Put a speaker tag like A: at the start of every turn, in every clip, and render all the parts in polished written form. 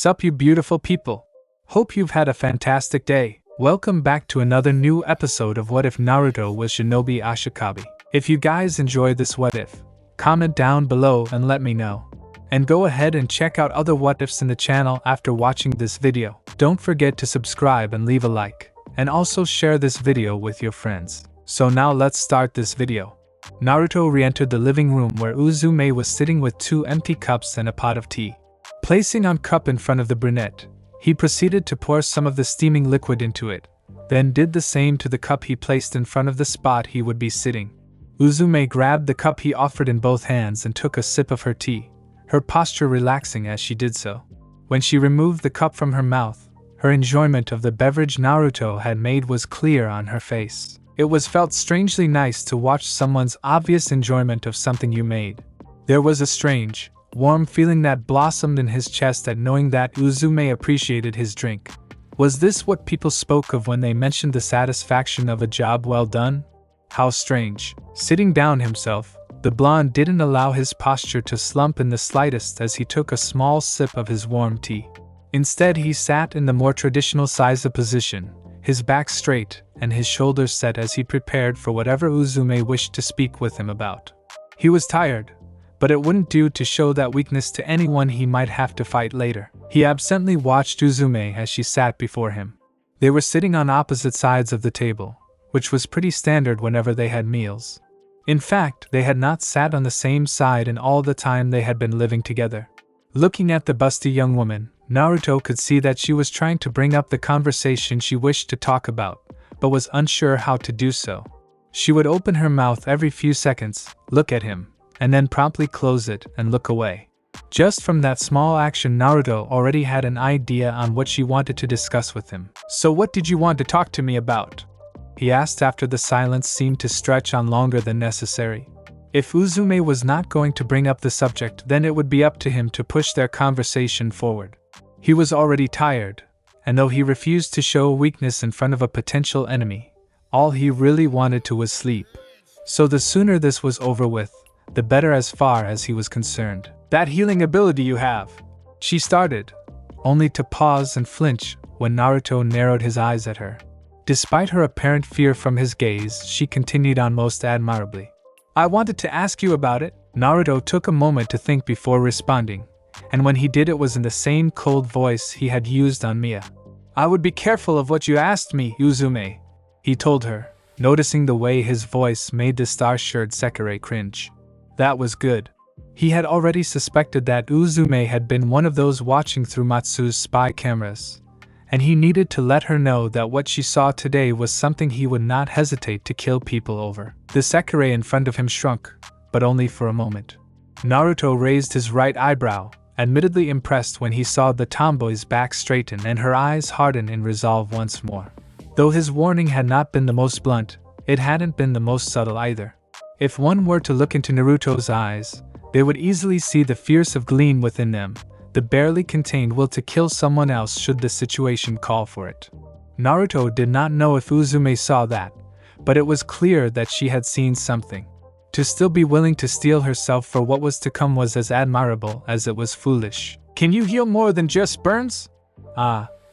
A: Sup you beautiful people. Hope you've had a fantastic day. Welcome back to another new episode of What If Naruto was Shinobi Ashikabi. If you guys enjoy this what if, comment down below and let me know. And go ahead and check out other what ifs in the channel after watching this video. Don't forget to subscribe and leave a like, and also share this video with your friends. So now let's start this video. Naruto re-entered the living room where Uzume was sitting with 2 empty cups and a pot of tea. Placing a cup in front of the brunette, he proceeded to pour some of the steaming liquid into it, then did the same to the cup he placed in front of the spot he would be sitting. Uzume grabbed the cup he offered in both hands and took a sip of her tea, her posture relaxing as she did so. When she removed the cup from her mouth, her enjoyment of the beverage Naruto had made was clear on her face. It was felt strangely nice to watch someone's obvious enjoyment of something you made. There was a strange, warm feeling that blossomed in his chest at knowing that Uzume appreciated his drink. Was this what people spoke of when they mentioned the satisfaction of a job well done? How strange. Sitting down himself, the blonde didn't allow his posture to slump in the slightest as he took a small sip of his warm tea. Instead, he sat in the more traditional Seiza position, his back straight and his shoulders set as he prepared for whatever Uzume wished to speak with him about. He was tired, but it wouldn't do to show that weakness to anyone he might have to fight later. He absently watched Uzume as she sat before him. They were sitting on opposite sides of the table, which was pretty standard whenever they had meals. In fact, they had not sat on the same side in all the time they had been living together. Looking at the busty young woman, Naruto could see that she was trying to bring up the conversation she wished to talk about, but was unsure how to do so. She would open her mouth every few seconds, look at him, and then promptly close it and look away. Just from that small action, Naruto already had an idea on what she wanted to discuss with him. "So what did you want to talk to me about?" he asked after the silence seemed to stretch on longer than necessary. If Uzume was not going to bring up the subject, then it would be up to him to push their conversation forward. He was already tired, and though he refused to show weakness in front of a potential enemy, all he really wanted to was sleep. So the sooner this was over with, the better as far as he was concerned. "That healing ability you have," she started, only to pause and flinch when Naruto narrowed his eyes at her. Despite her apparent fear from his gaze, she continued on most admirably. "I wanted to ask you about it." Naruto took a moment to think before responding, and when he did it was in the same cold voice he had used on Mia. "I would be careful of what you asked me, Uzume," he told her, noticing the way his voice made the star-shirred Sekirei cringe. That was good. He had already suspected that Uzume had been one of those watching through Matsu's spy cameras, and he needed to let her know that what she saw today was something he would not hesitate to kill people over. The Sekirei in front of him shrunk, but only for a moment. Naruto raised his right eyebrow, admittedly impressed when he saw the tomboy's back straighten and her eyes harden in resolve once more. Though his warning had not been the most blunt, it hadn't been the most subtle either. If one were to look into Naruto's eyes, they would easily see the fierce gleam within them, the barely contained will to kill someone else should the situation call for it. Naruto did not know if Uzume saw that, but it was clear that she had seen something. To still be willing to steel herself for what was to come was as admirable as it was foolish. "Can you heal more than just burns?"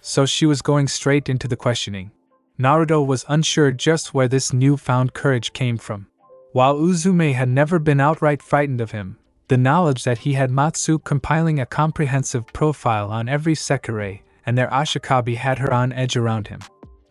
A: So she was going straight into the questioning. Naruto was unsure just where this newfound courage came from. While Uzume had never been outright frightened of him, the knowledge that he had Matsu compiling a comprehensive profile on every Sekirei and their Ashikabi had her on edge around him.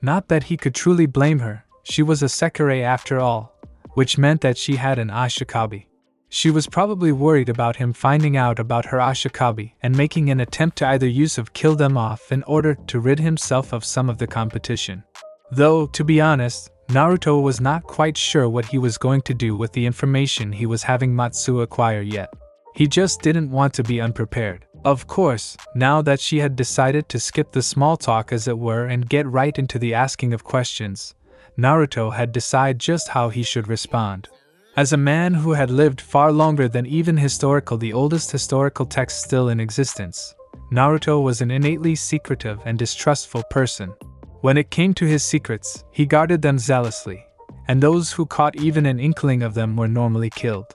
A: Not that he could truly blame her, she was a Sekirei after all, which meant that she had an Ashikabi. She was probably worried about him finding out about her Ashikabi and making an attempt to either use of kill them off in order to rid himself of some of the competition. Though, to be honest, Naruto was not quite sure what he was going to do with the information he was having Matsu acquire yet. He just didn't want to be unprepared. Of course, now that she had decided to skip the small talk as it were and get right into the asking of questions, Naruto had decided just how he should respond. As a man who had lived far longer than even the oldest historical text still in existence, Naruto was an innately secretive and distrustful person. When it came to his secrets, he guarded them zealously, and those who caught even an inkling of them were normally killed.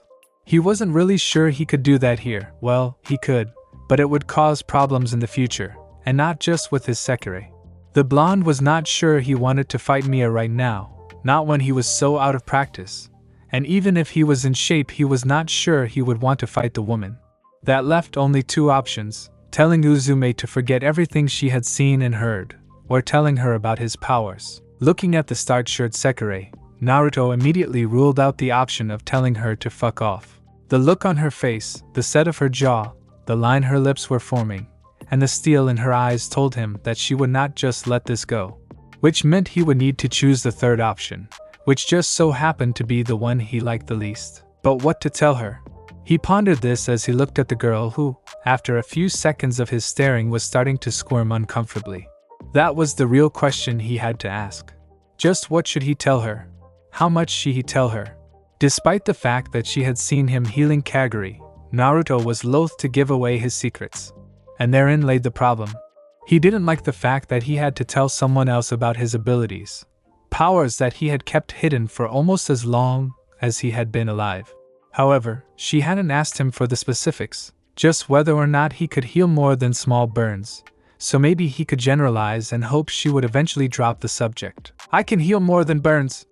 A: He wasn't really sure he could do that here. Well, he could, but it would cause problems in the future, and not just with his Sekirei. The blonde was not sure he wanted to fight Mia right now, not when he was so out of practice, and even if he was in shape he was not sure he would want to fight the woman. That left only two options, telling Uzume to forget everything she had seen and heard, or telling her about his powers. Looking at the starched Sekirei, Naruto immediately ruled out the option of telling her to fuck off. The look on her face, the set of her jaw, the line her lips were forming, and the steel in her eyes told him that she would not just let this go. Which meant he would need to choose the third option, which just so happened to be the one he liked the least. But what to tell her? He pondered this as he looked at the girl who, after a few seconds of his staring, was starting to squirm uncomfortably. That was the real question he had to ask. Just what should he tell her? How much should he tell her? Despite the fact that she had seen him healing Kaguri, Naruto was loath to give away his secrets. And therein lay the problem. He didn't like the fact that he had to tell someone else about his abilities, powers that he had kept hidden for almost as long as he had been alive. However, she hadn't asked him for the specifics, just whether or not he could heal more than small burns, so maybe he could generalize and hope she would eventually drop the subject. "I can heal more than burns,"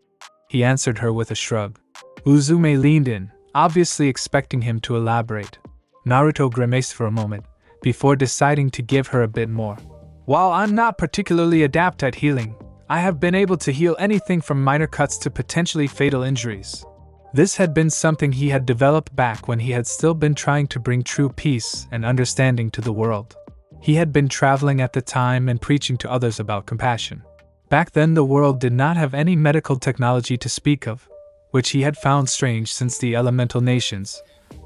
A: he answered her with a shrug. Uzume leaned in, obviously expecting him to elaborate. Naruto grimaced for a moment, before deciding to give her a bit more. "While I'm not particularly adept at healing, I have been able to heal anything from minor cuts to potentially fatal injuries." This had been something he had developed back when he had still been trying to bring true peace and understanding to the world. He had been traveling at the time and preaching to others about compassion. Back then the world did not have any medical technology to speak of, which he had found strange since the elemental nations,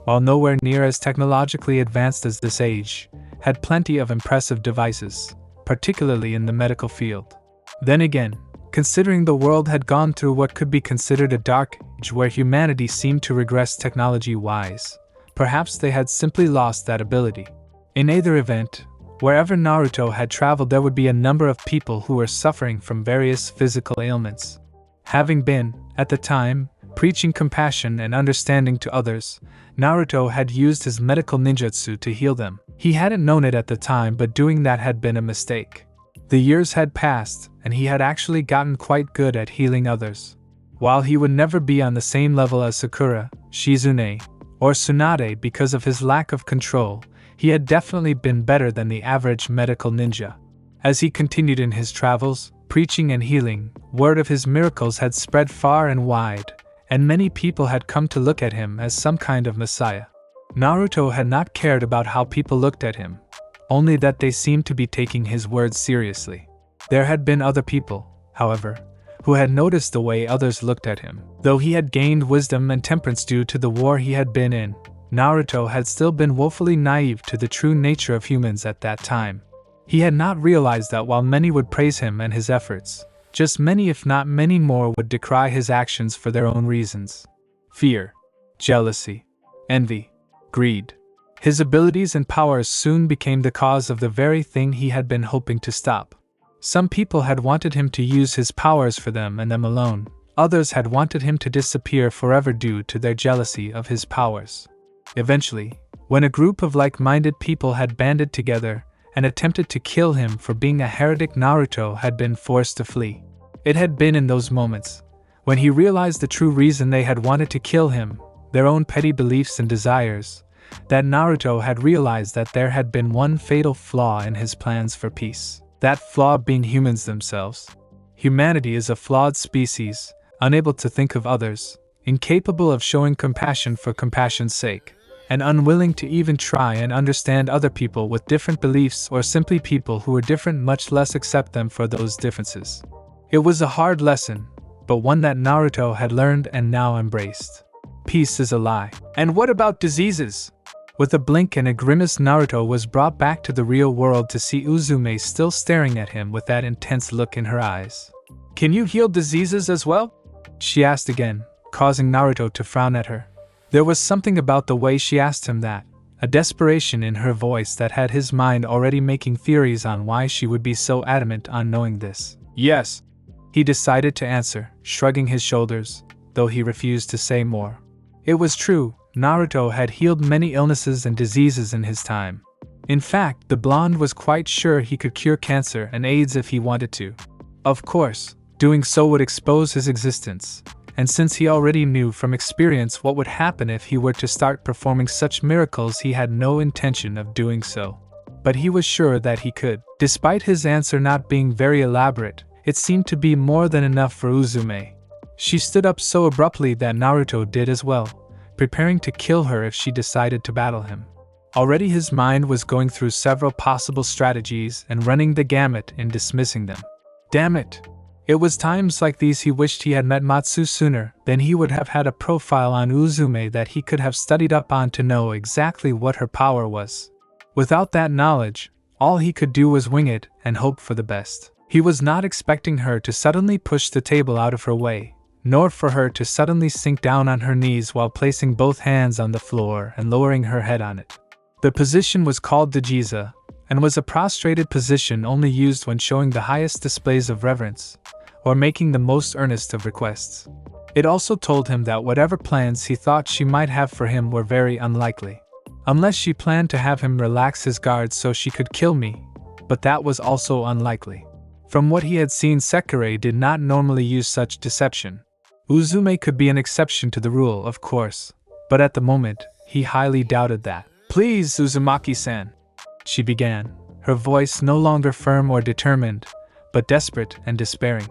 A: while nowhere near as technologically advanced as this age, had plenty of impressive devices, particularly in the medical field. Then again, considering the world had gone through what could be considered a dark age where humanity seemed to regress technology-wise, perhaps they had simply lost that ability. In either event, wherever Naruto had traveled there would be a number of people who were suffering from various physical ailments. Having been, at the time, preaching compassion and understanding to others, Naruto had used his medical ninjutsu to heal them. He hadn't known it at the time, but doing that had been a mistake. The years had passed, and he had actually gotten quite good at healing others. While he would never be on the same level as Sakura, Shizune, or Tsunade because of his lack of control, he had definitely been better than the average medical ninja. As he continued in his travels, preaching and healing, word of his miracles had spread far and wide, and many people had come to look at him as some kind of messiah. Naruto had not cared about how people looked at him, only that they seemed to be taking his words seriously. There had been other people, however, who had noticed the way others looked at him. Though he had gained wisdom and temperance due to the war he had been in, Naruto had still been woefully naive to the true nature of humans at that time. He had not realized that while many would praise him and his efforts, just many if not many more would decry his actions for their own reasons. Fear, jealousy, envy, greed. His abilities and powers soon became the cause of the very thing he had been hoping to stop. Some people had wanted him to use his powers for them and them alone. Others had wanted him to disappear forever due to their jealousy of his powers. Eventually, when a group of like-minded people had banded together and attempted to kill him for being a heretic, Naruto had been forced to flee. It had been in those moments, when he realized the true reason they had wanted to kill him, their own petty beliefs and desires, that Naruto had realized that there had been one fatal flaw in his plans for peace. That flaw being humans themselves. Humanity is a flawed species, unable to think of others, incapable of showing compassion for compassion's sake, and unwilling to even try and understand other people with different beliefs or simply people who were different, much less accept them for those differences. It was a hard lesson, but one that Naruto had learned and now embraced. Peace is a lie. And what about diseases? With a blink and a grimace, Naruto was brought back to the real world to see Uzume still staring at him with that intense look in her eyes. "Can you heal diseases as well?" she asked again, causing Naruto to frown at her. There was something about the way she asked him that, a desperation in her voice that had his mind already making theories on why she would be so adamant on knowing this. "Yes," he decided to answer, shrugging his shoulders, though he refused to say more. It was true, Naruto had healed many illnesses and diseases in his time. In fact, the blonde was quite sure he could cure cancer and AIDS if he wanted to. Of course, doing so would expose his existence, and since he already knew from experience what would happen if he were to start performing such miracles, he had no intention of doing so. But he was sure that he could. Despite his answer not being very elaborate, it seemed to be more than enough for Uzume. She stood up so abruptly that Naruto did as well, preparing to kill her if she decided to battle him. Already his mind was going through several possible strategies and running the gamut in dismissing them. Damn it! It was times like these he wished he had met Matsu sooner, then he would have had a profile on Uzume that he could have studied up on to know exactly what her power was. Without that knowledge, all he could do was wing it and hope for the best. He was not expecting her to suddenly push the table out of her way, nor for her to suddenly sink down on her knees while placing both hands on the floor and lowering her head on it. The position was called Dajiza, and was a prostrated position only used when showing the highest displays of reverence, or making the most earnest of requests. It also told him that whatever plans he thought she might have for him were very unlikely. Unless she planned to have him relax his guard so she could kill me, but that was also unlikely. From what he had seen, Sekirei did not normally use such deception. Uzume could be an exception to the rule, of course, but at the moment, he highly doubted that. "Please, Uzumaki-san," she began, her voice no longer firm or determined, but desperate and despairing.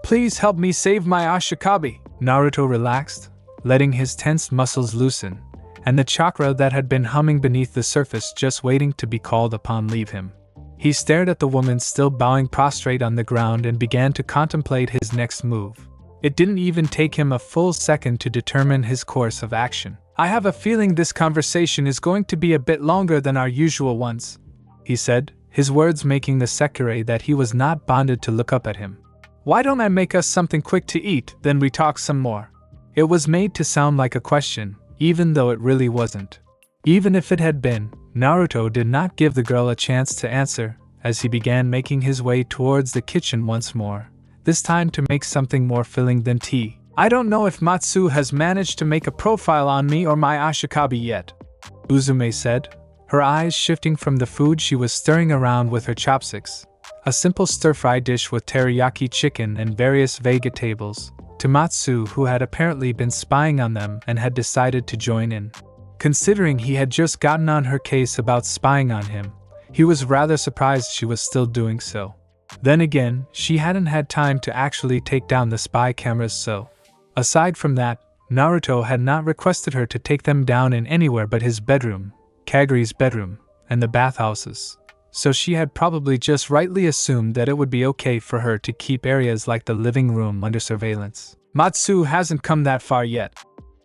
A: "Please help me save my Ashikabi." Naruto relaxed, letting his tense muscles loosen, and the chakra that had been humming beneath the surface just waiting to be called upon leave him. He stared at the woman still bowing prostrate on the ground and began to contemplate his next move. It didn't even take him a full second to determine his course of action. "I have a feeling this conversation is going to be a bit longer than our usual ones," he said, his words making the Sekirei that he was not bonded to look up at him. "Why don't I make us something quick to eat, then we talk some more?" It was made to sound like a question, even though it really wasn't. Even if it had been, Naruto did not give the girl a chance to answer, as he began making his way towards the kitchen once more, this time to make something more filling than tea. "I don't know if Matsu has managed to make a profile on me or my Ashikabi yet," Uzume said, her eyes shifting from the food she was stirring around with her chopsticks, a simple stir-fry dish with teriyaki chicken and various vegetables, to Matsu, who had apparently been spying on them and had decided to join in. Considering he had just gotten on her case about spying on him, he was rather surprised she was still doing so. Then again, she hadn't had time to actually take down the spy cameras, so. Aside from that, Naruto had not requested her to take them down in anywhere but his bedroom, Kaguri's bedroom, and the bathhouses. So she had probably just rightly assumed that it would be okay for her to keep areas like the living room under surveillance. "Matsu hasn't come that far yet,"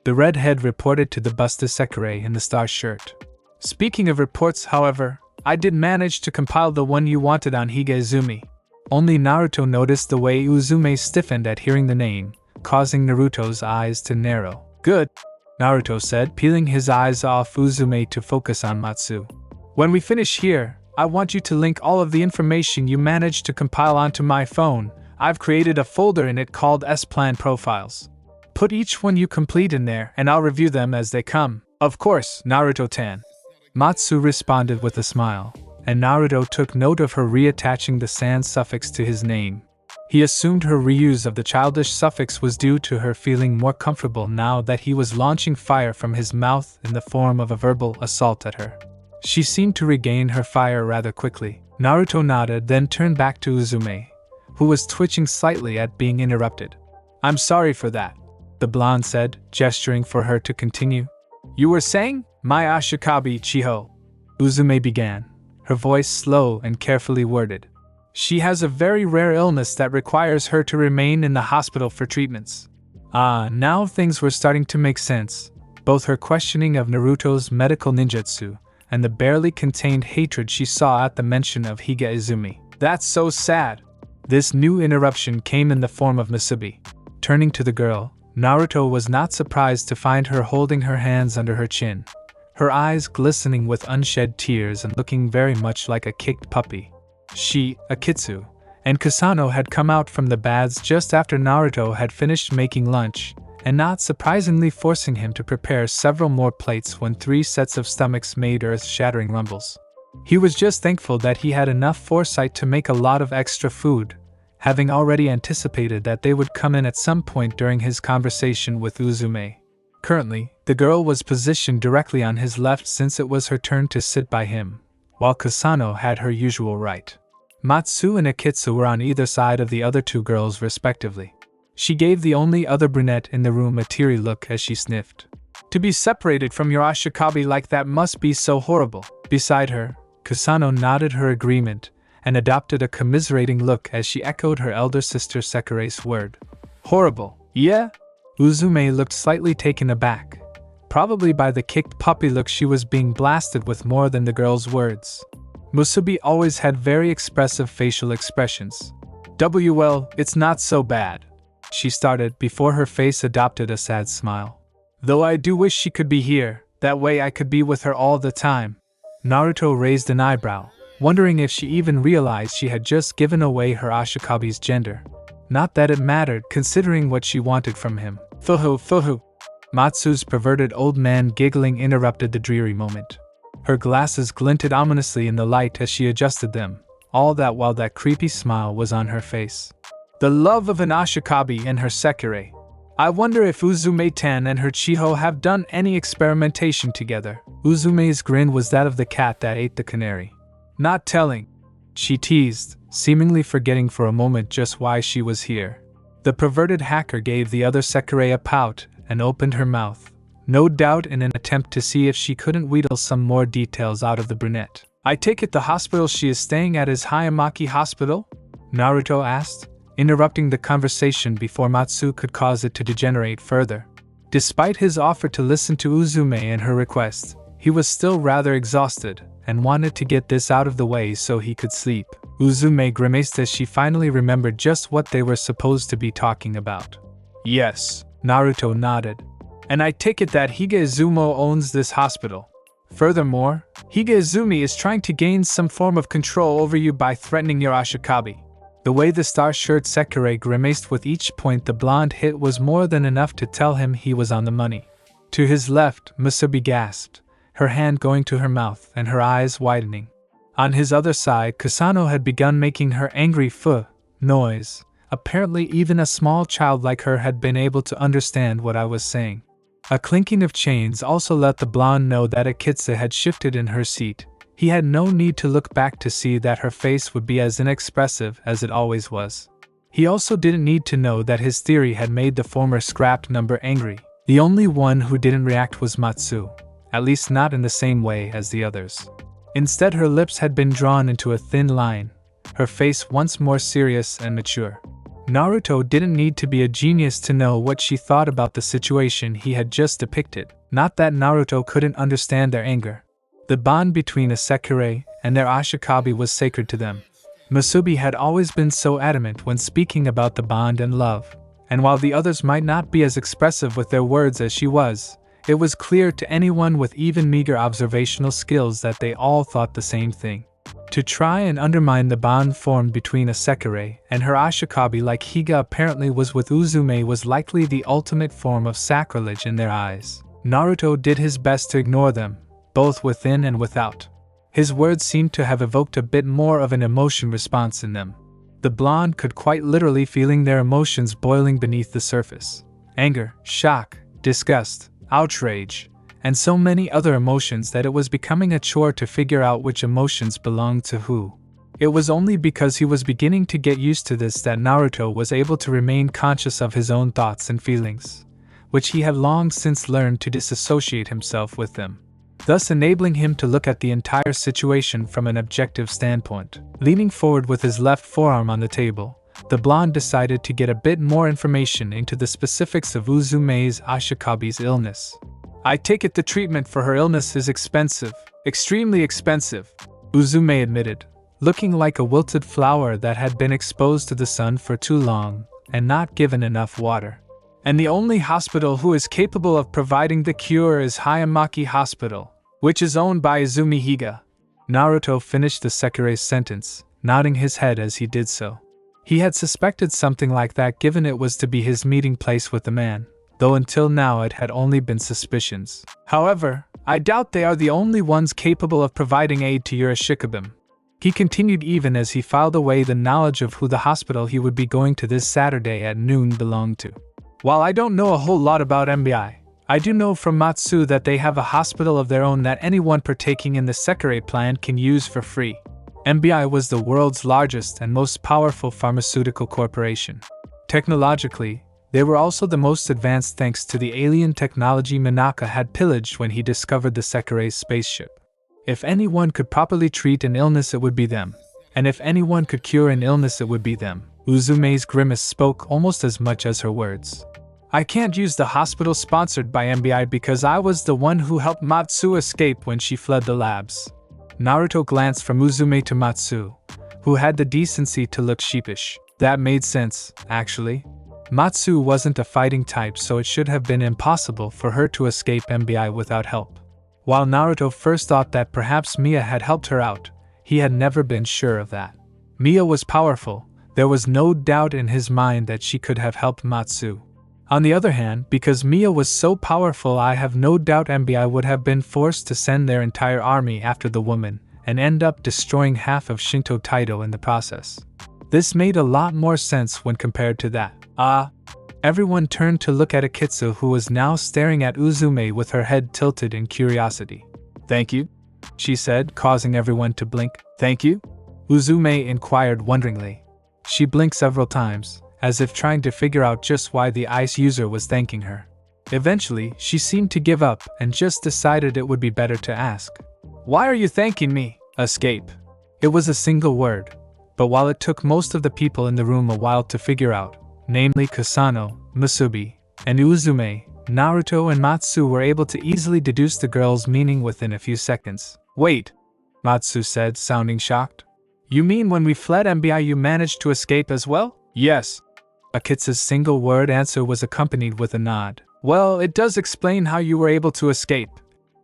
A: the redhead reported to the busty Sekirei in the star shirt. "Speaking of reports, however, I did manage to compile the one you wanted on Hige-Izumi." Only Naruto noticed the way Uzume stiffened at hearing the name, causing Naruto's eyes to narrow. "Good," Naruto said, peeling his eyes off Uzume to focus on Matsu. "When we finish here, I want you to link all of the information you managed to compile onto my phone. I've created a folder in it called S-Plan Profiles. Put each one you complete in there and I'll review them as they come." "Of course, Naruto-tan," Matsu responded with a smile, and Naruto took note of her reattaching the sans suffix to his name. He assumed her reuse of the childish suffix was due to her feeling more comfortable now that he was launching fire from his mouth in the form of a verbal assault at her. She seemed to regain her fire rather quickly. Naruto nodded, then turned back to Uzume, who was twitching slightly at being interrupted. "I'm sorry for that," the blonde said, gesturing for her to continue. "You were saying? My Ashikabi, Chiho," Uzume began, her voice slow and carefully worded. "She has a very rare illness that requires her to remain in the hospital for treatments." Now things were starting to make sense, both her questioning of Naruto's medical ninjutsu, and the barely contained hatred she saw at the mention of Hige-Izumi. "That's so sad." This new interruption came in the form of Masubi. Turning to the girl, Naruto was not surprised to find her holding her hands under her chin, her eyes glistening with unshed tears and looking very much like a kicked puppy. She, Akitsu, and Kusano had come out from the baths just after Naruto had finished making lunch, and not surprisingly forcing him to prepare several more plates when 3 sets of stomachs made earth-shattering rumbles. He was just thankful that he had enough foresight to make a lot of extra food, having already anticipated that they would come in at some point during his conversation with Uzume. Currently, the girl was positioned directly on his left since it was her turn to sit by him, while Kusano had her usual right. Matsu and Akitsu were on either side of the other two girls respectively. She gave the only other brunette in the room a teary look as she sniffed. To be separated from your Ashikabi like that must be so horrible. Beside her, Kusano nodded her agreement and adopted a commiserating look as she echoed her elder sister Sekirei's word. Horrible, yeah? Uzume looked slightly taken aback, probably by the kicked puppy look she was being blasted with more than the girl's words. Musubi always had very expressive facial expressions. Well, it's not so bad, she started before her face adopted a sad smile. Though I do wish she could be here, that way I could be with her all the time. Naruto raised an eyebrow, wondering if she even realized she had just given away her Ashikabi's gender. Not that it mattered considering what she wanted from him. Fuhu. Matsu's perverted old man giggling interrupted the dreary moment. Her glasses glinted ominously in the light as she adjusted them, all that while that creepy smile was on her face. The love of an Ashikabi and her Sekirei. I wonder if Uzume-tan and her Chiho have done any experimentation together. Uzume's grin was that of the cat that ate the canary. Not telling, she teased, seemingly forgetting for a moment just why she was here. The perverted hacker gave the other Sekirei a pout and opened her mouth, no doubt in an attempt to see if she couldn't wheedle some more details out of the brunette. I take it the hospital she is staying at is Hyamaki Hospital? Naruto asked, interrupting the conversation before Matsu could cause it to degenerate further. Despite his offer to listen to Uzume and her request, he was still rather exhausted and wanted to get this out of the way so he could sleep. Uzume grimaced as she finally remembered just what they were supposed to be talking about. Yes, Naruto nodded. And I take it that Higezumo owns this hospital. Furthermore, Higezumi is trying to gain some form of control over you by threatening your Ashikabi. The way the star-shirt Sekirei grimaced with each point the blonde hit was more than enough to tell him he was on the money. To his left, Musubi gasped, her hand going to her mouth and her eyes widening. On his other side, Kusano had begun making her angry "fuh" noise. Apparently even a small child like her had been able to understand what I was saying. A clinking of chains also let the blonde know that Akitsu had shifted in her seat. He had no need to look back to see that her face would be as inexpressive as it always was. He also didn't need to know that his theory had made the former scrapped number angry. The only one who didn't react was Matsu, at least not in the same way as the others. Instead, her lips had been drawn into a thin line, her face once more serious and mature. Naruto didn't need to be a genius to know what she thought about the situation he had just depicted. Not that Naruto couldn't understand their anger. The bond between a Sekirei and their Ashikabi was sacred to them. Musubi had always been so adamant when speaking about the bond and love, and while the others might not be as expressive with their words as she was, it was clear to anyone with even meager observational skills that they all thought the same thing. To try and undermine the bond formed between a Sekirei and her Ashikabi like Higa apparently was with Uzume was likely the ultimate form of sacrilege in their eyes. Naruto did his best to ignore them, both within and without. His words seemed to have evoked a bit more of an emotion response in them. The blonde could quite literally feeling their emotions boiling beneath the surface. Anger, shock, disgust, outrage, and so many other emotions that it was becoming a chore to figure out which emotions belonged to who. It was only because he was beginning to get used to this that Naruto was able to remain conscious of his own thoughts and feelings, which he had long since learned to disassociate himself with them, thus enabling him to look at the entire situation from an objective standpoint. Leaning forward with his left forearm on the table, the blonde decided to get a bit more information into the specifics of Uzume's Ashikabi's illness. I take it the treatment for her illness is expensive, extremely expensive, Uzume admitted, looking like a wilted flower that had been exposed to the sun for too long and not given enough water. And the only hospital who is capable of providing the cure is Hyamaki Hospital, which is owned by Izumi Higa. Naruto finished the Sekirei's sentence, nodding his head as he did so. He had suspected something like that given it was to be his meeting place with the man, though until now it had only been suspicions. However, I doubt they are the only ones capable of providing aid to your Ashikabim. He continued even as he filed away the knowledge of who the hospital he would be going to this Saturday at noon belonged to. While I don't know a whole lot about MBI, I do know from Matsu that they have a hospital of their own that anyone partaking in the Sekirei plan can use for free. MBI was the world's largest and most powerful pharmaceutical corporation. Technologically, they were also the most advanced thanks to the alien technology Minaka had pillaged when he discovered the Sekirei's spaceship. If anyone could properly treat an illness, it would be them. And if anyone could cure an illness, it would be them. Uzume's grimace spoke almost as much as her words. I can't use the hospital sponsored by MBI because I was the one who helped Matsu escape when she fled the labs. Naruto glanced from Uzume to Matsu, who had the decency to look sheepish. That made sense, actually. Matsu wasn't a fighting type, so it should have been impossible for her to escape MBI without help. While Naruto first thought that perhaps Mia had helped her out, he had never been sure of that. Mia was powerful. There was no doubt in his mind that she could have helped Matsu. On the other hand, because Mia was so powerful, I have no doubt MBI would have been forced to send their entire army after the woman and end up destroying half of Shinto Taido in the process. This made a lot more sense when compared to that. Everyone turned to look at Akitsu, who was now staring at Uzume with her head tilted in curiosity. Thank you, she said, causing everyone to blink. Thank you? Uzume inquired wonderingly. She blinked several times, as if trying to figure out just why the ice user was thanking her. Eventually, she seemed to give up and just decided it would be better to ask. Why are you thanking me? Escape. It was a single word, but while it took most of the people in the room a while to figure out, namely Kusano, Musubi, and Uzume, Naruto and Matsu were able to easily deduce the girl's meaning within a few seconds. Wait, Matsu said, sounding shocked. You mean when we fled MBI you managed to escape as well? Yes. Akitsu's single word answer was accompanied with a nod. Well, it does explain how you were able to escape.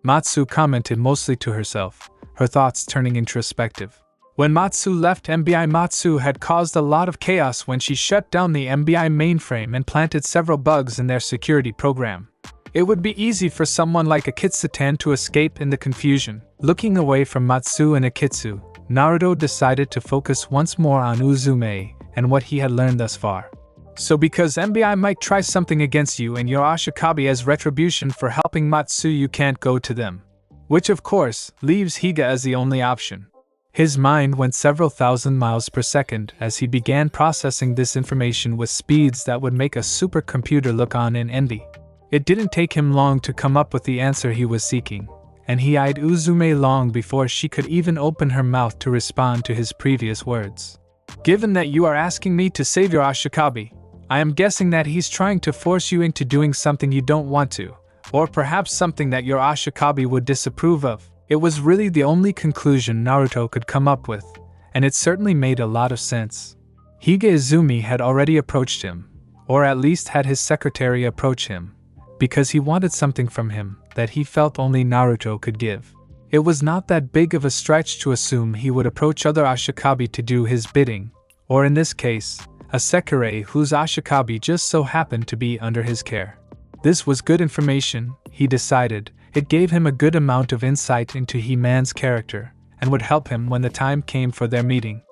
A: Matsu commented mostly to herself, her thoughts turning introspective. When Matsu left MBI, Matsu had caused a lot of chaos when she shut down the MBI mainframe and planted several bugs in their security program. It would be easy for someone like Akitsu-tan to escape in the confusion. Looking away from Matsu and Akitsu, Naruto decided to focus once more on Uzume and what he had learned thus far. So because MBI might try something against you and your Ashikabi as retribution for helping Matsu, you can't go to them. Which of course, leaves Higa as the only option. His mind went several thousand miles per second as he began processing this information with speeds that would make a supercomputer look on in envy. It didn't take him long to come up with the answer he was seeking, and he eyed Uzume long before she could even open her mouth to respond to his previous words. Given that you are asking me to save your Ashikabi, I am guessing that he's trying to force you into doing something you don't want to, or perhaps something that your Ashikabi would disapprove of. It was really the only conclusion Naruto could come up with, and it certainly made a lot of sense. Higa Izumi had already approached him, or at least had his secretary approach him, because he wanted something from him that he felt only Naruto could give. It was not that big of a stretch to assume he would approach other Ashikabi to do his bidding, or in this case, a Sekirei whose Ashikabi just so happened to be under his care. This was good information, he decided. It gave him a good amount of insight into He-Man's character, and would help him when the time came for their meeting.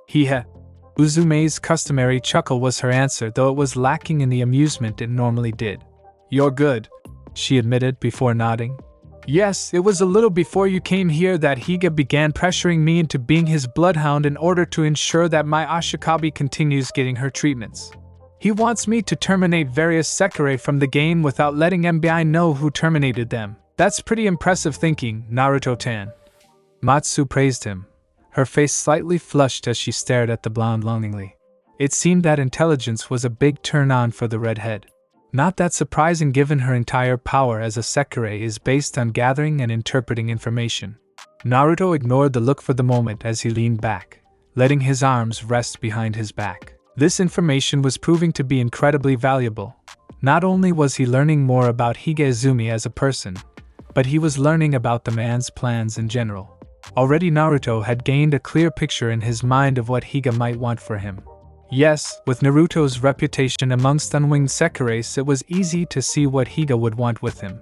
A: Uzume's customary chuckle was her answer, though it was lacking in the amusement it normally did. You're good, she admitted before nodding. Yes, it was a little before you came here that Higa began pressuring me into being his bloodhound in order to ensure that my Ashikabi continues getting her treatments. He wants me to terminate various Sekirei from the game without letting MBI know who terminated them. That's pretty impressive thinking, Naruto-tan. Matsu praised him, her face slightly flushed as she stared at the blonde longingly. It seemed that intelligence was a big turn-on for the redhead. Not that surprising given her entire power as a Sekirei is based on gathering and interpreting information. Naruto ignored the look for the moment as he leaned back, letting his arms rest behind his back. This information was proving to be incredibly valuable. Not only was he learning more about Higa Izumi as a person, but he was learning about the man's plans in general. Already Naruto had gained a clear picture in his mind of what Higa might want for him. Yes, with Naruto's reputation amongst unwinged Sekireis, it was easy to see what Higa would want with him.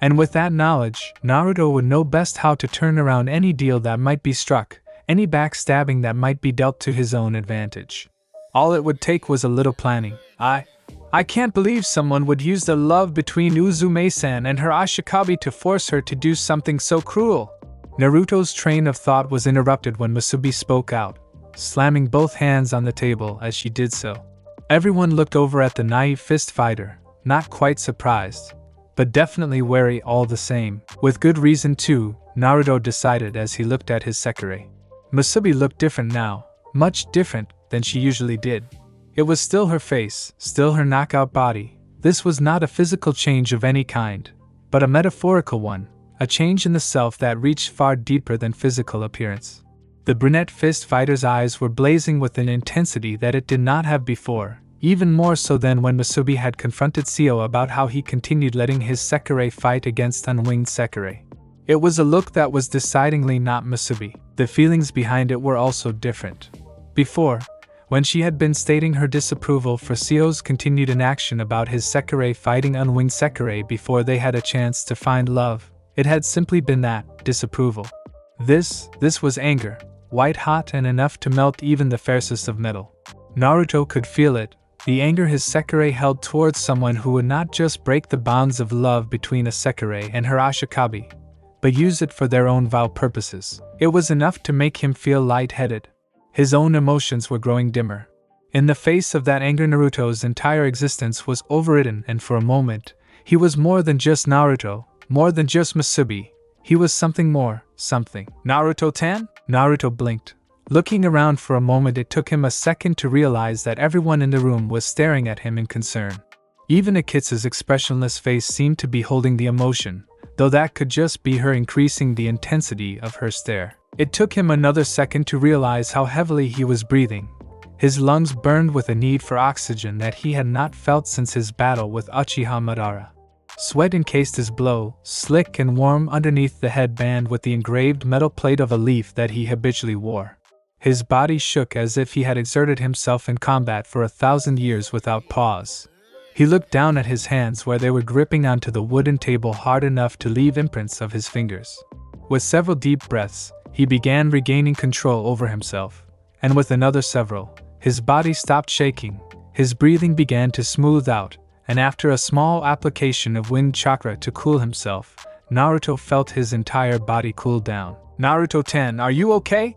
A: And with that knowledge, Naruto would know best how to turn around any deal that might be struck, any backstabbing that might be dealt to his own advantage. All it would take was a little planning. I can't believe someone would use the love between Uzume-san and her Ashikabi to force her to do something so cruel. Naruto's train of thought was interrupted when Musubi spoke out, slamming both hands on the table as she did so. Everyone looked over at the naive fist fighter, not quite surprised, but definitely wary all the same. With good reason too, Naruto decided as he looked at his Sekirei. Musubi looked different now, much different than she usually did. It was still her face, still her knockout body. This was not a physical change of any kind, but a metaphorical one, a change in the self that reached far deeper than physical appearance. The brunette fist fighter's eyes were blazing with an intensity that it did not have before, even more so than when Musubi had confronted Seo about how he continued letting his Sekirei fight against unwinged Sekirei. It was a look that was decidedly not Musubi. The feelings behind it were also different. Before, when she had been stating her disapproval for Seo's continued inaction about his Sekirei fighting unwinged Sekirei before they had a chance to find love, it had simply been that, disapproval. This was anger, white hot and enough to melt even the fiercest of metal. Naruto could feel it, the anger his Sekirei held towards someone who would not just break the bonds of love between a Sekirei and her Ashikabi, but use it for their own vile purposes. It was enough to make him feel lightheaded. His own emotions were growing dimmer. In the face of that anger, Naruto's entire existence was overridden, and for a moment, he was more than just Naruto, more than just Musubi. He was something more, something. Naruto-tan? Naruto blinked. Looking around for a moment, it took him a second to realize that everyone in the room was staring at him in concern. Even Akitsu's expressionless face seemed to be holding the emotion, though that could just be her increasing the intensity of her stare. It took him another second to realize how heavily he was breathing. His lungs burned with a need for oxygen that he had not felt since his battle with Uchiha Madara. Sweat encased his blow, slick and warm underneath the headband with the engraved metal plate of a leaf that he habitually wore. His body shook as if he had exerted himself in combat for 1,000 years without pause. He looked down at his hands where they were gripping onto the wooden table hard enough to leave imprints of his fingers. With several deep breaths, he began regaining control over himself, and with another several, his body stopped shaking, his breathing began to smooth out, and after a small application of wind chakra to cool himself, Naruto felt his entire body cool down. "Naruto-tan, are you okay?"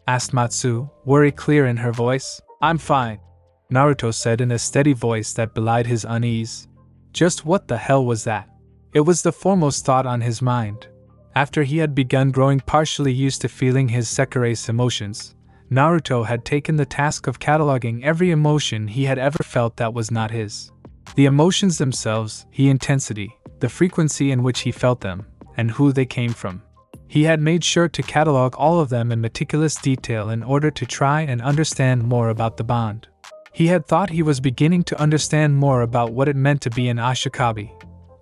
A: asked Matsu, worry clear in her voice. "I'm fine," Naruto said in a steady voice that belied his unease. Just what the hell was that? It was the foremost thought on his mind. After he had begun growing partially used to feeling his Sekirei's emotions, Naruto had taken the task of cataloging every emotion he had ever felt that was not his. The emotions themselves, the intensity, the frequency in which he felt them, and who they came from. He had made sure to catalog all of them in meticulous detail in order to try and understand more about the bond. He had thought he was beginning to understand more about what it meant to be an Ashikabi,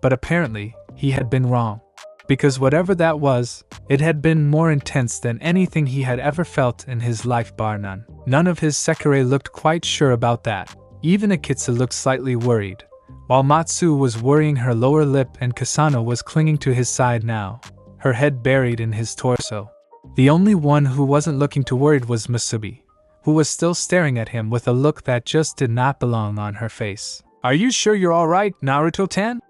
A: but apparently, he had been wrong. Because whatever that was, it had been more intense than anything he had ever felt in his life bar none. None of his Sekirei looked quite sure about that. Even Akitsu looked slightly worried, while Matsu was worrying her lower lip and Kasano was clinging to his side now, her head buried in his torso. The only one who wasn't looking too worried was Musubi, who was still staring at him with a look that just did not belong on her face. "Are you sure you're alright, Naruto-tan?"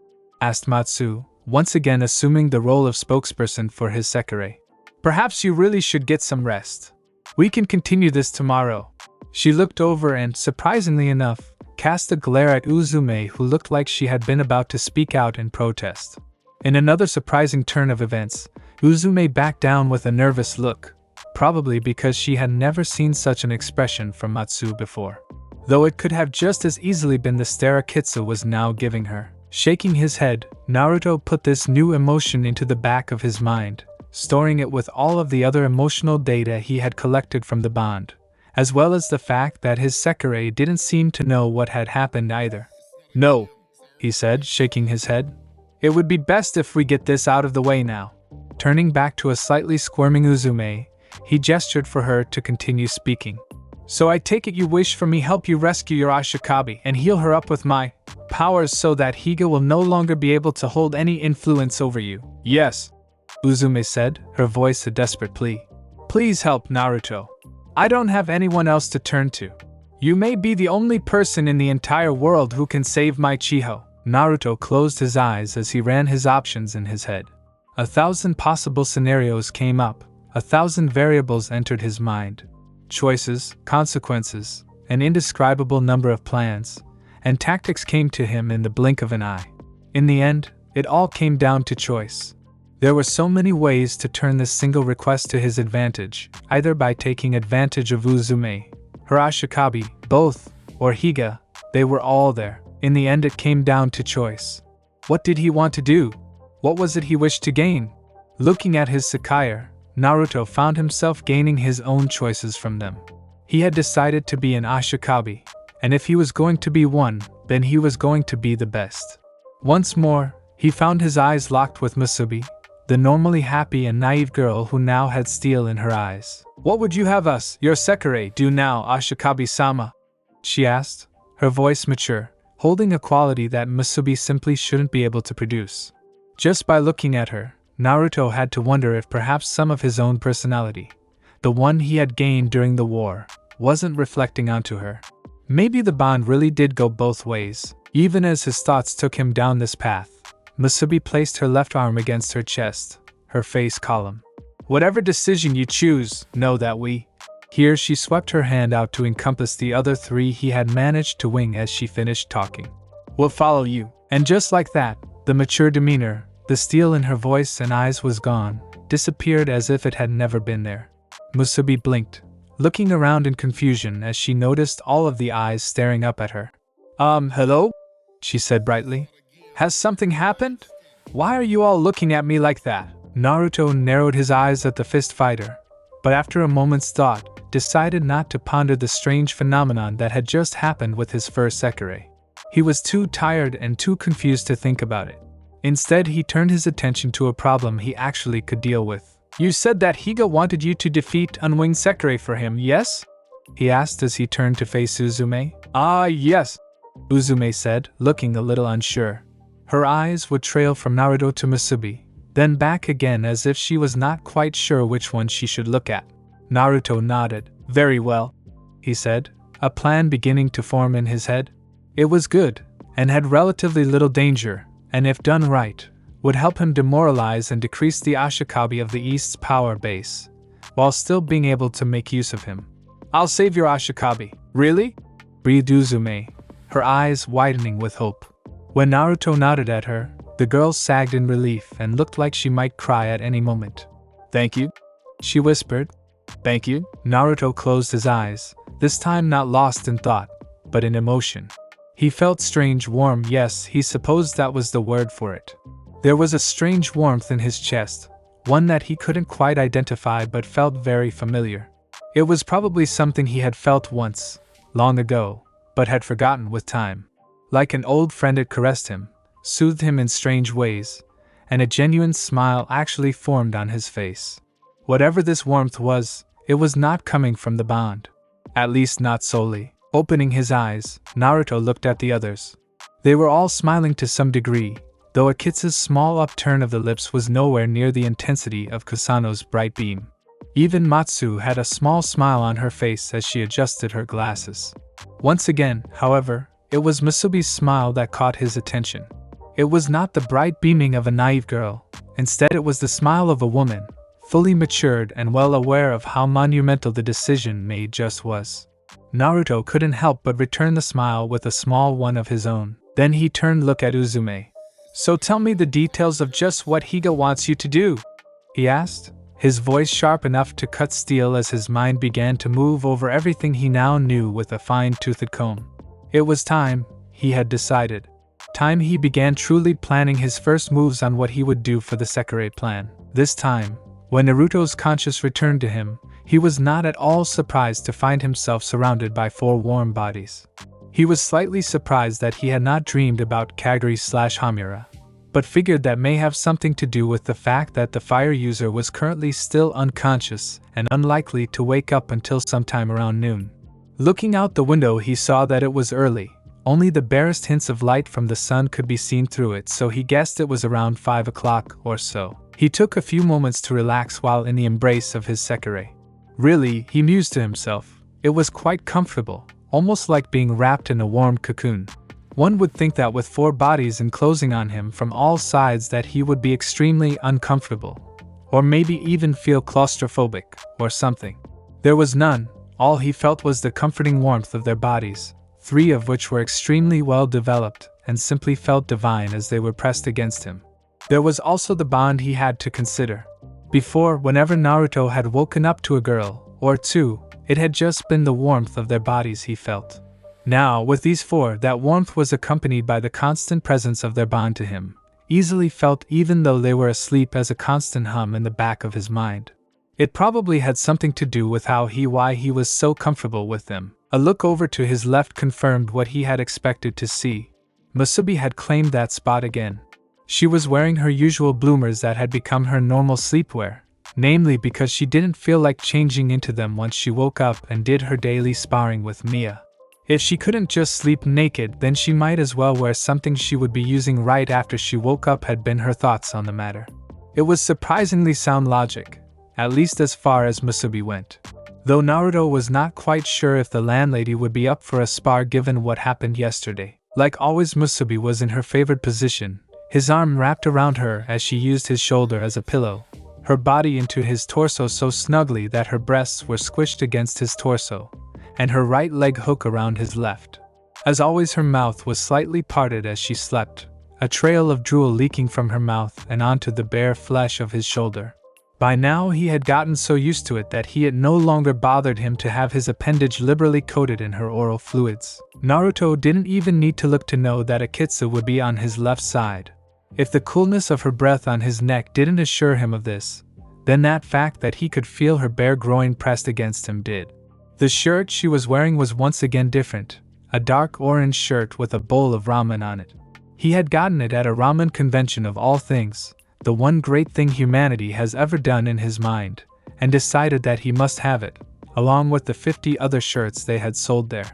A: asked Matsu, once again assuming the role of spokesperson for his Sekirei. "Perhaps you really should get some rest. We can continue this tomorrow." She looked over and, surprisingly enough, cast a glare at Uzume, who looked like she had been about to speak out in protest. In another surprising turn of events, Uzume backed down with a nervous look, probably because she had never seen such an expression from Matsu before. Though it could have just as easily been the stare Akitsu was now giving her. Shaking his head, Naruto put this new emotion into the back of his mind, storing it with all of the other emotional data he had collected from the bond, as well as the fact that his Sekirei didn't seem to know what had happened either. "No," he said, shaking his head. "It would be best if we get this out of the way now." Turning back to a slightly squirming Uzume, he gestured for her to continue speaking. "So I take it you wish for me help you rescue your Ashikabi and heal her up with my..." powers so that Higa will no longer be able to hold any influence over you. Yes, Uzume said, her voice a desperate plea. Please help Naruto. I don't have anyone else to turn to. You may be the only person in the entire world who can save my Chiho. Naruto closed his eyes as he ran his options in his head. 1,000 possible scenarios came up, 1,000 variables entered his mind. Choices, consequences, an indescribable number of plans, and tactics came to him in the blink of an eye. In the end, it all came down to choice. There were so many ways to turn this single request to his advantage, either by taking advantage of Uzume, her Ashikabi, both, or Higa. They were all there. In the end, it came down to choice. What did he want to do? What was it he wished to gain? Looking at his Sekirei, Naruto found himself gaining his own choices from them. He had decided to be an Ashikabi, and if he was going to be one, then he was going to be the best. Once more, he found his eyes locked with Musubi, the normally happy and naive girl who now had steel in her eyes. What would you have us, your Sekirei, do now, Ashikabi-sama? She asked, her voice mature, holding a quality that Musubi simply shouldn't be able to produce. Just by looking at her, Naruto had to wonder if perhaps some of his own personality, the one he had gained during the war, wasn't reflecting onto her. Maybe the bond really did go both ways. Even as his thoughts took him down this path, Musubi placed her left arm against her chest, her face calm. Whatever decision you choose, know that we... Here she swept her hand out to encompass the other three he had managed to wing as she finished talking. We'll follow you. And just like that, the mature demeanor, the steel in her voice and eyes was gone, disappeared as if it had never been there. Musubi blinked, looking around in confusion as she noticed all of the eyes staring up at her. Hello? She said brightly. Has something happened? Why are you all looking at me like that? Naruto narrowed his eyes at the fist fighter, but after a moment's thought, decided not to ponder the strange phenomenon that had just happened with his first Sekirei. He was too tired and too confused to think about it. Instead, he turned his attention to a problem he actually could deal with. You said that Higa wanted you to defeat Unwinged Sekirei for him, yes? He asked as he turned to face Uzume. Yes, Uzume said, looking a little unsure. Her eyes would trail from Naruto to Musubi, then back again as if she was not quite sure which one she should look at. Naruto nodded. Very well, he said, a plan beginning to form in his head. It was good, and had relatively little danger, and if done right, would help him demoralize and decrease the Ashikabi of the East's power base, while still being able to make use of him. I'll save your Ashikabi. Really? Breathed Uzume, her eyes widening with hope. When Naruto nodded at her, the girl sagged in relief and looked like she might cry at any moment. Thank you, she whispered. Thank you. Naruto closed his eyes, this time not lost in thought, but in emotion. He felt strange warm, yes, he supposed that was the word for it. There was a strange warmth in his chest, one that he couldn't quite identify but felt very familiar. It was probably something he had felt once, long ago, but had forgotten with time. Like an old friend, it caressed him, soothed him in strange ways, and a genuine smile actually formed on his face. Whatever this warmth was, it was not coming from the bond. At least not solely. Opening his eyes, Naruto looked at the others. They were all smiling to some degree, though Akitsu's small upturn of the lips was nowhere near the intensity of Kusano's bright beam. Even Matsu had a small smile on her face as she adjusted her glasses. Once again, however, it was Musubi's smile that caught his attention. It was not the bright beaming of a naive girl, instead it was the smile of a woman, fully matured and well aware of how monumental the decision made just was. Naruto couldn't help but return the smile with a small one of his own. Then he turned to look at Uzume. So tell me the details of just what Higa wants you to do, he asked, his voice sharp enough to cut steel as his mind began to move over everything he now knew with a fine-toothed comb. It was time, he had decided. Time he began truly planning his first moves on what he would do for the Sekirei plan. This time, when Naruto's conscience returned to him, he was not at all surprised to find himself surrounded by 4 warm bodies. He was slightly surprised that he had not dreamed about Kaguri/Hamura, but figured that may have something to do with the fact that the fire user was currently still unconscious and unlikely to wake up until sometime around noon. Looking out the window, he saw that it was early, Only the barest hints of light from the sun could be seen through it, so he guessed it was around 5 o'clock or so. He took a few moments to relax while in the embrace of his Sekirei. Really, he mused to himself, it was quite comfortable, almost like being wrapped in a warm cocoon. One would think that with 4 bodies enclosing on him from all sides that he would be extremely uncomfortable, or maybe even feel claustrophobic, or something. There was none. All he felt was the comforting warmth of their bodies, 3 of which were extremely well developed and simply felt divine as they were pressed against him. There was also the bond he had to consider. Before, whenever Naruto had woken up to a girl, or 2, it had just been the warmth of their bodies he felt. Now, with these 4, that warmth was accompanied by the constant presence of their bond to him, easily felt even though they were asleep as a constant hum in the back of his mind. It probably had something to do with why he was so comfortable with them. A look over to his left confirmed what he had expected to see. Musubi had claimed that spot again. She was wearing her usual bloomers that had become her normal sleepwear, namely because she didn't feel like changing into them once she woke up and did her daily sparring with Mia. If she couldn't just sleep naked, then she might as well wear something she would be using right after she woke up, had been her thoughts on the matter. It was surprisingly sound logic, at least as far as Musubi went. Though Naruto was not quite sure if the landlady would be up for a spar given what happened yesterday. Like always, Musubi was in her favored position, his arm wrapped around her as she used his shoulder as a pillow, her body into his torso so snugly that her breasts were squished against his torso, and her right leg hook around his left. As always, her mouth was slightly parted as she slept, a trail of drool leaking from her mouth and onto the bare flesh of his shoulder. By now he had gotten so used to it that it no longer bothered him to have his appendage liberally coated in her oral fluids. Naruto didn't even need to look to know that Akitsu would be on his left side. If the coolness of her breath on his neck didn't assure him of this, then that fact that he could feel her bare groin pressed against him did. The shirt she was wearing was once again different, a dark orange shirt with a bowl of ramen on it. He had gotten it at a ramen convention of all things, the one great thing humanity has ever done in his mind, and decided that he must have it, along with the 50 other shirts they had sold there.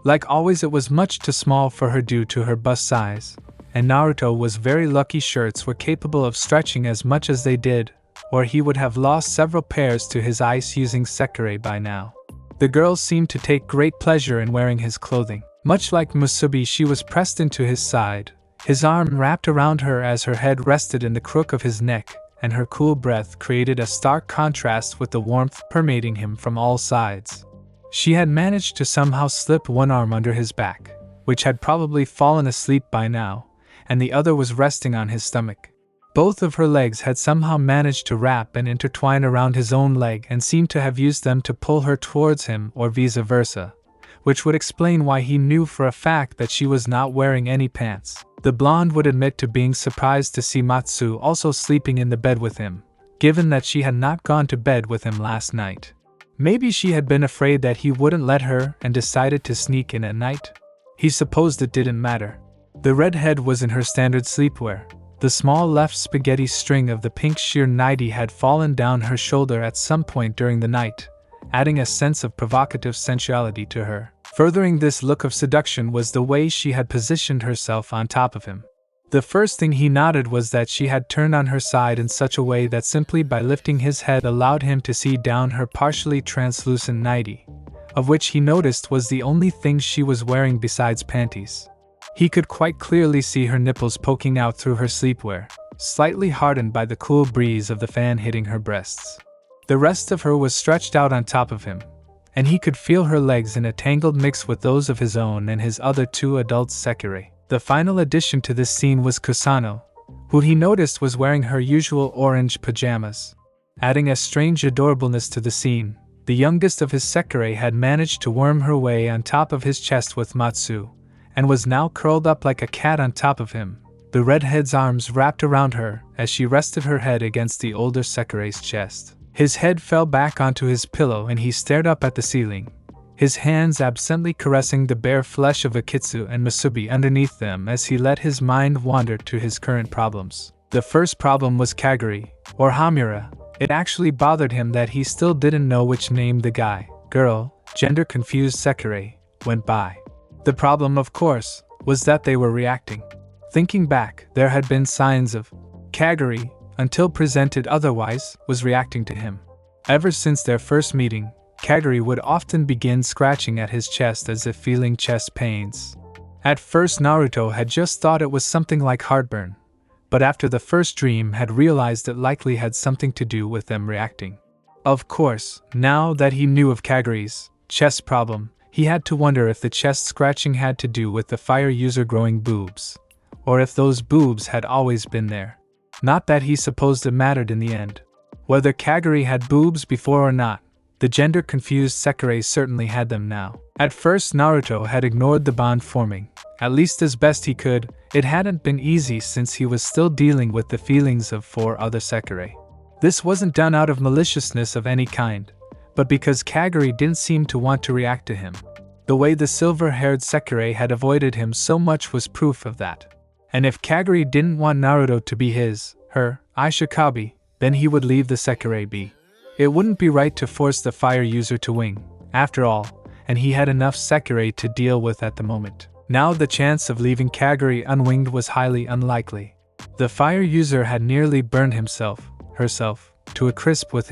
A: Like always, it was much too small for her due to her bust size, and Naruto was very lucky shirts were capable of stretching as much as they did, or he would have lost several pairs to his ice-using Sekirei by now. The girl seemed to take great pleasure in wearing his clothing. Much like Musubi, she was pressed into his side, his arm wrapped around her as her head rested in the crook of his neck, and her cool breath created a stark contrast with the warmth permeating him from all sides. She had managed to somehow slip one arm under his back, which had probably fallen asleep by now, and the other was resting on his stomach. Both of her legs had somehow managed to wrap and intertwine around his own leg and seemed to have used them to pull her towards him, or vice versa, which would explain why he knew for a fact that she was not wearing any pants. The blonde would admit to being surprised to see Matsu also sleeping in the bed with him, given that she had not gone to bed with him last night. Maybe she had been afraid that he wouldn't let her and decided to sneak in at night? He supposed it didn't matter. The redhead was in her standard sleepwear. The small left spaghetti string of the pink sheer nightie had fallen down her shoulder at some point during the night, adding a sense of provocative sensuality to her. Furthering this look of seduction was the way she had positioned herself on top of him. The first thing he noted was that she had turned on her side in such a way that simply by lifting his head allowed him to see down her partially translucent nightie, of which he noticed was the only thing she was wearing besides panties. He could quite clearly see her nipples poking out through her sleepwear, slightly hardened by the cool breeze of the fan hitting her breasts. The rest of her was stretched out on top of him, and he could feel her legs in a tangled mix with those of his own and his other 2 adult Sekirei. The final addition to this scene was Kusano, who he noticed was wearing her usual orange pajamas. Adding a strange adorableness to the scene, the youngest of his Sekirei had managed to worm her way on top of his chest with Matsu, and was now curled up like a cat on top of him, the redhead's arms wrapped around her as she rested her head against the older Sekirei's chest. His head fell back onto his pillow and he stared up at the ceiling, his hands absently caressing the bare flesh of Akitsu and Musubi underneath them as he let his mind wander to his current problems. The first problem was Kaguri, or Hamura. It actually bothered him that he still didn't know which name the guy, girl, gender-confused Sekirei went by. The problem, of course, was that they were reacting. Thinking back, there had been signs of Kaguri, until presented otherwise, was reacting to him. Ever since their first meeting, Kaguri would often begin scratching at his chest as if feeling chest pains. At first Naruto had just thought it was something like heartburn, but after the first dream had realized it likely had something to do with them reacting. Of course, now that he knew of Kaguri's chest problem, he had to wonder if the chest scratching had to do with the fire user growing boobs, or if those boobs had always been there. Not that he supposed it mattered in the end. Whether Kaguri had boobs before or not, the gender-confused Sekirei certainly had them now. At first Naruto had ignored the bond forming, at least as best he could. It hadn't been easy since he was still dealing with the feelings of 4 other Sekirei. This wasn't done out of maliciousness of any kind, but because Kaguri didn't seem to want to react to him. The way the silver-haired Sekirei had avoided him so much was proof of that. And if Kaguri didn't want Naruto to be her, Ashikabi, then he would leave the Sekirei be. It wouldn't be right to force the fire user to wing, after all, and he had enough Sekirei to deal with at the moment. Now the chance of leaving Kaguri unwinged was highly unlikely. The fire user had nearly burned herself, to a crisp with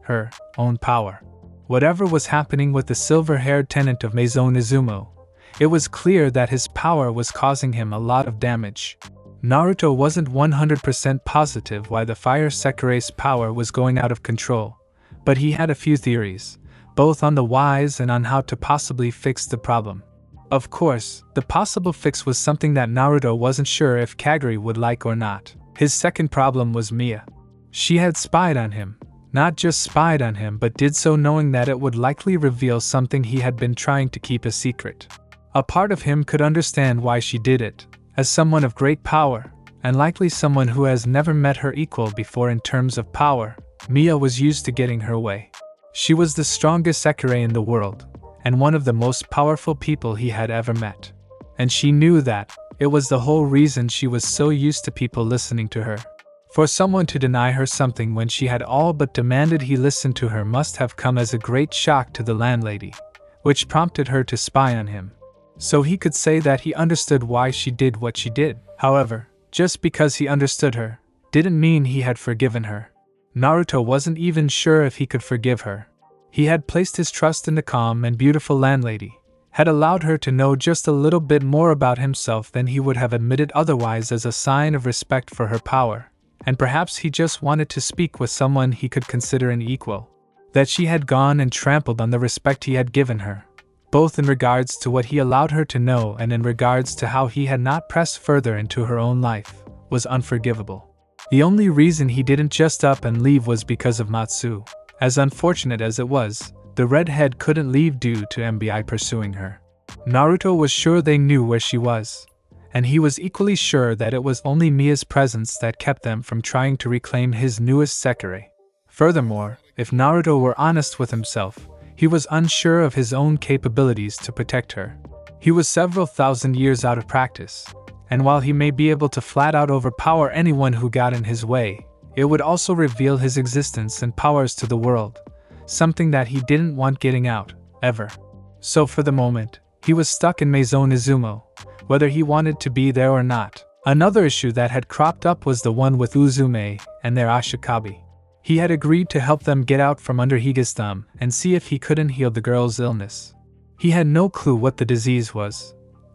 A: her own power. Whatever was happening with the silver-haired tenant of Maison Izumo, it was clear that his power was causing him a lot of damage. Naruto wasn't 100% positive why the fire Sekirei's power was going out of control, but he had a few theories, both on the whys and on how to possibly fix the problem. Of course, the possible fix was something that Naruto wasn't sure if Kaguri would like or not. His second problem was Mia. She had spied on him. Not just spied on him, but did so knowing that it would likely reveal something he had been trying to keep a secret. A part of him could understand why she did it. As someone of great power, and likely someone who has never met her equal before in terms of power, Mia was used to getting her way. She was the strongest Sekirei in the world, and one of the most powerful people he had ever met. And she knew that it was the whole reason she was so used to people listening to her. For someone to deny her something when she had all but demanded he listen to her must have come as a great shock to the landlady, which prompted her to spy on him. So he could say that he understood why she did what she did. However, just because he understood her, didn't mean he had forgiven her. Naruto wasn't even sure if he could forgive her. He had placed his trust in the calm and beautiful landlady, had allowed her to know just a little bit more about himself than he would have admitted otherwise as a sign of respect for her power, and perhaps he just wanted to speak with someone he could consider an equal. That she had gone and trampled on the respect he had given her, both in regards to what he allowed her to know and in regards to how he had not pressed further into her own life, was unforgivable. The only reason he didn't just up and leave was because of Matsu. As unfortunate as it was, the redhead couldn't leave due to MBI pursuing her. Naruto was sure they knew where she was, and he was equally sure that it was only Mia's presence that kept them from trying to reclaim his newest Sekirei. Furthermore, if Naruto were honest with himself, he was unsure of his own capabilities to protect her. He was several thousand years out of practice, and while he may be able to flat out overpower anyone who got in his way, it would also reveal his existence and powers to the world, something that he didn't want getting out, ever. So for the moment, he was stuck in Maison Izumo, whether he wanted to be there or not. Another issue that had cropped up was the one with Uzume and their Ashikabi. He had agreed to help them get out from under Higa's thumb and see if he couldn't heal the girl's illness. He had no clue what the disease was,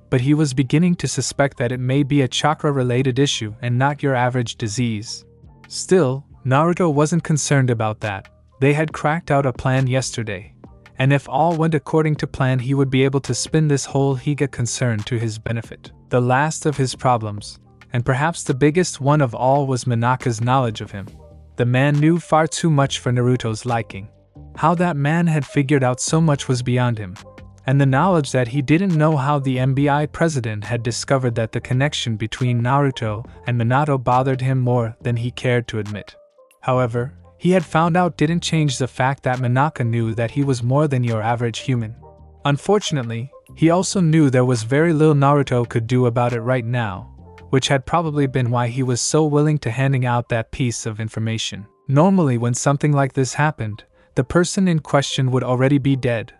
A: but he was beginning to suspect that it may be a chakra-related issue and not your average disease. Still, Naruto wasn't concerned about that. They had cracked out a plan yesterday, and if all went according to plan he would be able to spin this whole Higa concern to his benefit. The last of his problems, and perhaps the biggest one of all, was Minaka's knowledge of him. The man knew far too much for Naruto's liking. How that man had figured out so much was beyond him, and the knowledge that he didn't know how the MBI president had discovered that the connection between Naruto and Minato bothered him more than he cared to admit. However, he had found out didn't change the fact that Minaka knew that he was more than your average human. Unfortunately, he also knew there was very little Naruto could do about it right now, which had probably been why he was so willing to handing out that piece of information. Normally when something like this happened, the person in question would already be dead,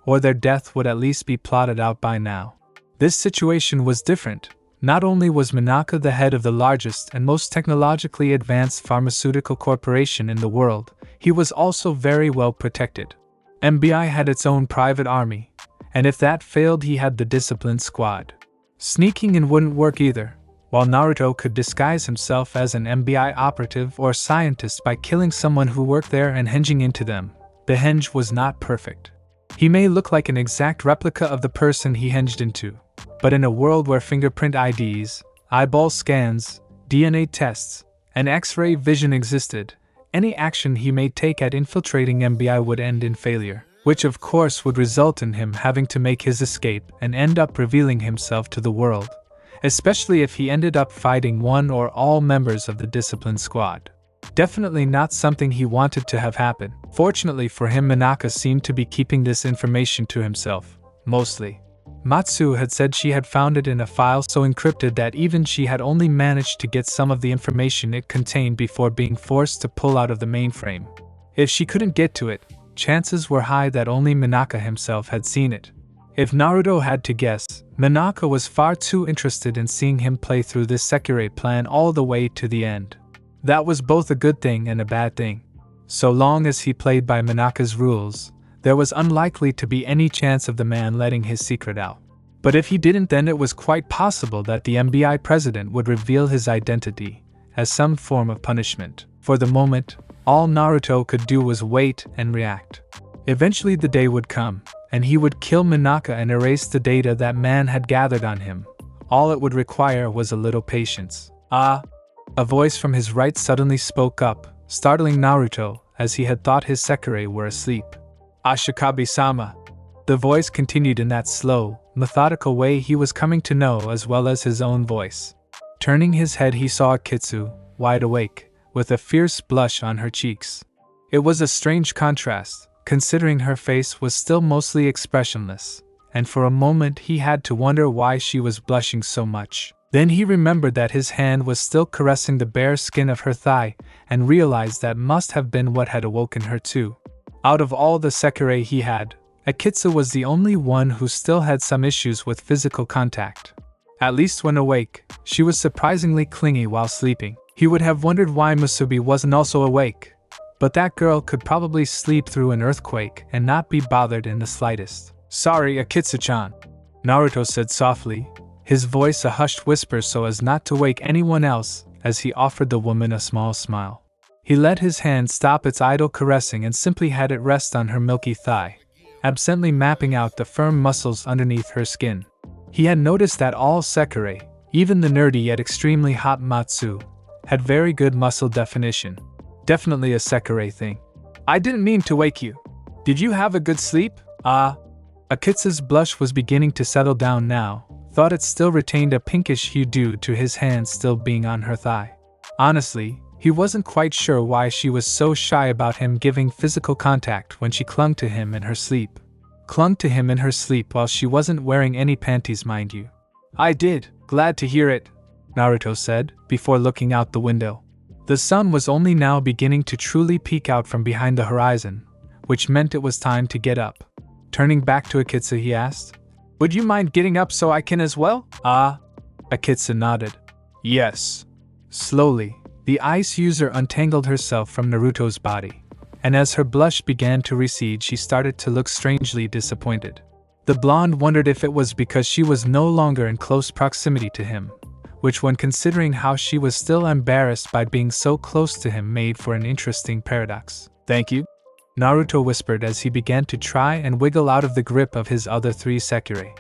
A: or their death would at least be plotted out by now. This situation was different. Not only was Minaka the head of the largest and most technologically advanced pharmaceutical corporation in the world, he was also very well protected. MBI had its own private army, and if that failed he had the disciplined squad. Sneaking in wouldn't work either. While Naruto could disguise himself as an MBI operative or scientist by killing someone who worked there and hinging into them, the henge was not perfect. He may look like an exact replica of the person he hinged into, but in a world where fingerprint IDs, eyeball scans, DNA tests, and X-ray vision existed, any action he may take at infiltrating MBI would end in failure, which of course would result in him having to make his escape and end up revealing himself to the world, especially if he ended up fighting one or all members of the discipline squad. Definitely not something he wanted to have happen. Fortunately for him, Minaka seemed to be keeping this information to himself, mostly. Matsu had said she had found it in a file so encrypted that even she had only managed to get some of the information it contained before being forced to pull out of the mainframe. If she couldn't get to it, chances were high that only Minaka himself had seen it. If Naruto had to guess, Minaka was far too interested in seeing him play through this Sekirei plan all the way to the end. That was both a good thing and a bad thing. So long as he played by Minaka's rules, there was unlikely to be any chance of the man letting his secret out. But if he didn't, then it was quite possible that the MBI president would reveal his identity, as some form of punishment. For the moment, all Naruto could do was wait and react. Eventually the day would come, and he would kill Minaka and erase the data that man had gathered on him. All it would require was a little patience. Ah! A voice from his right suddenly spoke up, startling Naruto, as he had thought his Sekirei were asleep. Ashikabi-sama. The voice continued in that slow, methodical way he was coming to know, as well as his own voice. Turning his head, he saw Akitsu, wide awake, with a fierce blush on her cheeks. It was a strange contrast, considering her face was still mostly expressionless, and for a moment he had to wonder why she was blushing so much. Then he remembered that his hand was still caressing the bare skin of her thigh, and realized that must have been what had awoken her too. Out of all the Sekirei he had, Akitsu was the only one who still had some issues with physical contact. At least when awake, she was surprisingly clingy while sleeping. He would have wondered why Musubi wasn't also awake, but that girl could probably sleep through an earthquake and not be bothered in the slightest. "Sorry, Akitsu-chan," Naruto said softly, his voice a hushed whisper so as not to wake anyone else, as he offered the woman a small smile. He let his hand stop its idle caressing and simply had it rest on her milky thigh, absently mapping out the firm muscles underneath her skin. He had noticed that all Sekirei, even the nerdy yet extremely hot Matsu, had very good muscle definition. Definitely a Sekirei thing. "I didn't mean to wake you. Did you have a good sleep?" Akitsu's blush was beginning to settle down now, thought it still retained a pinkish hue due to his hand still being on her thigh. Honestly, he wasn't quite sure why she was so shy about him giving physical contact when she clung to him in her sleep. Clung to him in her sleep while she wasn't wearing any panties, mind you. "I did, glad to hear it," Naruto said, before looking out the window. The sun was only now beginning to truly peek out from behind the horizon, which meant it was time to get up. Turning back to Akitsu, he asked, "Would you mind getting up so I can as well?" Akitsu nodded. "Yes." Slowly, the ice user untangled herself from Naruto's body, and as her blush began to recede, she started to look strangely disappointed. The blonde wondered if it was because she was no longer in close proximity to him, which, when considering how she was still embarrassed by being so close to him, made for an interesting paradox. "Thank you," Naruto whispered as he began to try and wiggle out of the grip of his other three Sekirei.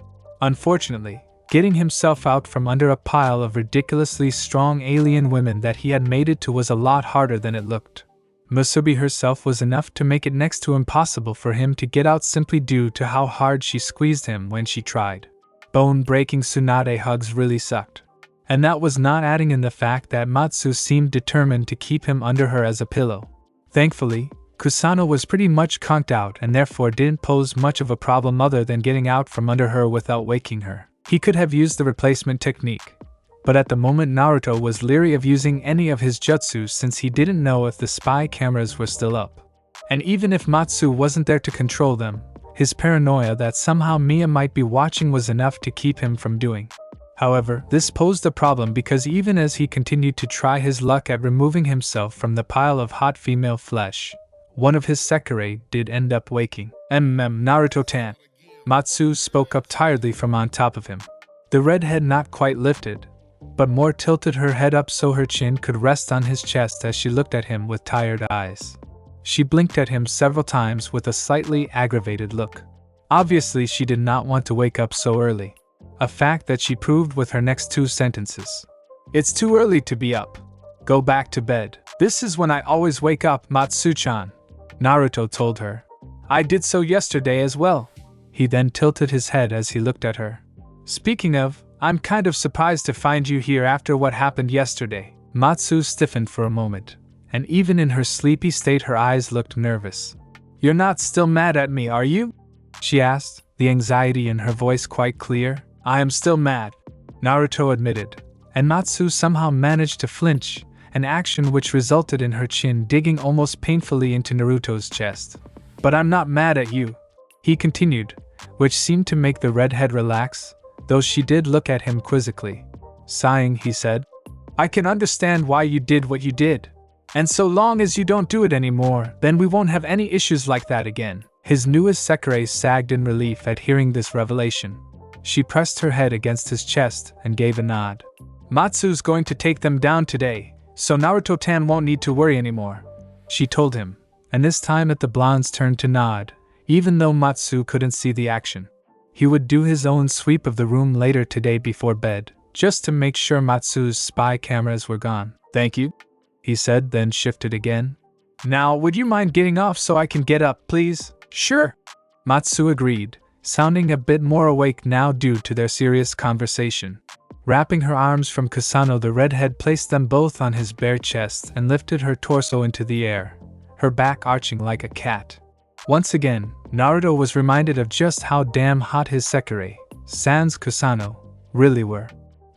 A: Unfortunately, getting himself out from under a pile of ridiculously strong alien women that he had mated to was a lot harder than it looked. Musubi herself was enough to make it next to impossible for him to get out simply due to how hard she squeezed him when she tried. Bone-breaking Tsunade hugs really sucked. And that was not adding in the fact that Matsu seemed determined to keep him under her as a pillow. Thankfully, Kusano was pretty much conked out and therefore didn't pose much of a problem other than getting out from under her without waking her. He could have used the replacement technique, but at the moment Naruto was leery of using any of his jutsu since he didn't know if the spy cameras were still up. And even if Matsu wasn't there to control them, His paranoia that somehow Mia might be watching was enough to keep him from doing. However, this posed a problem because even as he continued to try his luck at removing himself from the pile of hot female flesh, one of his Sekirei did end up waking. Naruto-tan. Matsu spoke up tiredly from on top of him. The redhead not quite lifted, but more tilted her head up so her chin could rest on his chest as she looked at him with tired eyes. She blinked at him several times with a slightly aggravated look. Obviously, she did not want to wake up so early. A fact that she proved with her next two sentences. It's too early to be up. Go back to bed. This is when I always wake up, Matsu-chan, Naruto told her. I did so yesterday as well. He then tilted his head as he looked at her. Speaking of, I'm kind of surprised to find you here after what happened yesterday. Matsu stiffened for a moment, and even in her sleepy state her eyes looked nervous. You're not still mad at me, are you? She asked, the anxiety in her voice quite clear. I am still mad, Naruto admitted, and Matsu somehow managed to flinch, an action which resulted in her chin digging almost painfully into Naruto's chest. But I'm not mad at you, he continued, which seemed to make the redhead relax, though she did look at him quizzically. Sighing, he said, I can understand why you did what you did. And so long as you don't do it anymore, then we won't have any issues like that again. His newest Sekirei sagged in relief at hearing this revelation. She pressed her head against his chest and gave a nod. Matsu's going to take them down today, so Naruto-tan won't need to worry anymore, she told him, and this time the blonde's turn to nod, even though Matsu couldn't see the action. He would do his own sweep of the room later today before bed, just to make sure Matsu's spy cameras were gone. Thank you, he said, then shifted again. Now, would you mind getting off so I can get up, please? Sure, Matsu agreed, sounding a bit more awake now due to their serious conversation. Wrapping her arms from Kusano, the redhead placed them both on his bare chest and lifted her torso into the air, her back arching like a cat. Once again, Naruto was reminded of just how damn hot his Sekirei, sans Kusano, really were.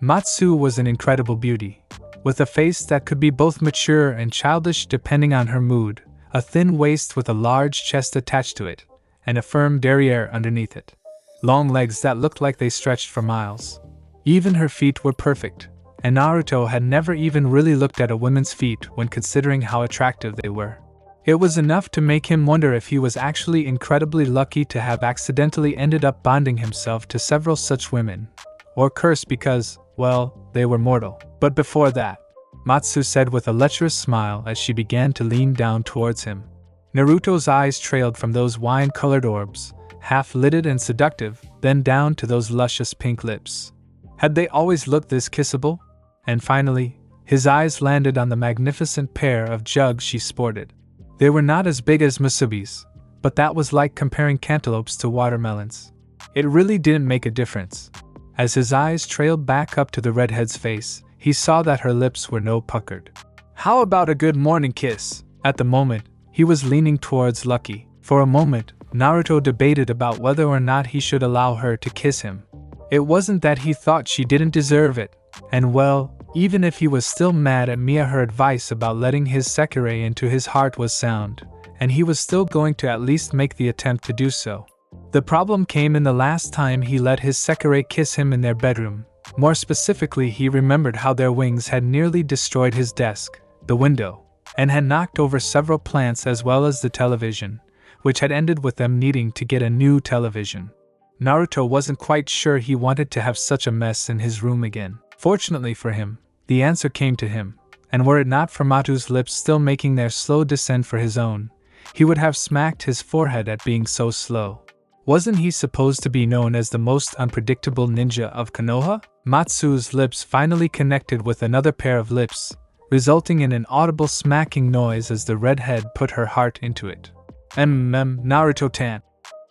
A: Matsu was an incredible beauty, with a face that could be both mature and childish depending on her mood, a thin waist with a large chest attached to it, and a firm derriere underneath it. Long legs that looked like they stretched for miles. Even her feet were perfect, and Naruto had never even really looked at a woman's feet when considering how attractive they were. It was enough to make him wonder if he was actually incredibly lucky to have accidentally ended up bonding himself to several such women, or cursed because, well, they were mortal. But before that, Matsu said with a lecherous smile as she began to lean down towards him. Naruto's eyes trailed from those wine-colored orbs, half-lidded and seductive, then down to those luscious pink lips. Had they always looked this kissable? And finally, his eyes landed on the magnificent pair of jugs she sported. They were not as big as Musubi's, but that was like comparing cantaloupes to watermelons. It really didn't make a difference. As his eyes trailed back up to the redhead's face, he saw that her lips were no puckered. How about a good morning kiss? At the moment, he was leaning towards Lucky. For a moment, Naruto debated about whether or not he should allow her to kiss him. It wasn't that he thought she didn't deserve it, and well, even if he was still mad at Mia, her advice about letting his Sekirei into his heart was sound, and he was still going to at least make the attempt to do so. The problem came in the last time he let his Sekirei kiss him in their bedroom. More specifically, he remembered how their wings had nearly destroyed his desk, the window, and had knocked over several plants as well as the television, which had ended with them needing to get a new television. Naruto wasn't quite sure he wanted to have such a mess in his room again. Fortunately for him, the answer came to him, and were it not for Matsu's lips still making their slow descent for his own, he would have smacked his forehead at being so slow. Wasn't he supposed to be known as the most unpredictable ninja of Konoha? Matsu's lips finally connected with another pair of lips, resulting in an audible smacking noise as the redhead put her heart into it. Naruto-tan.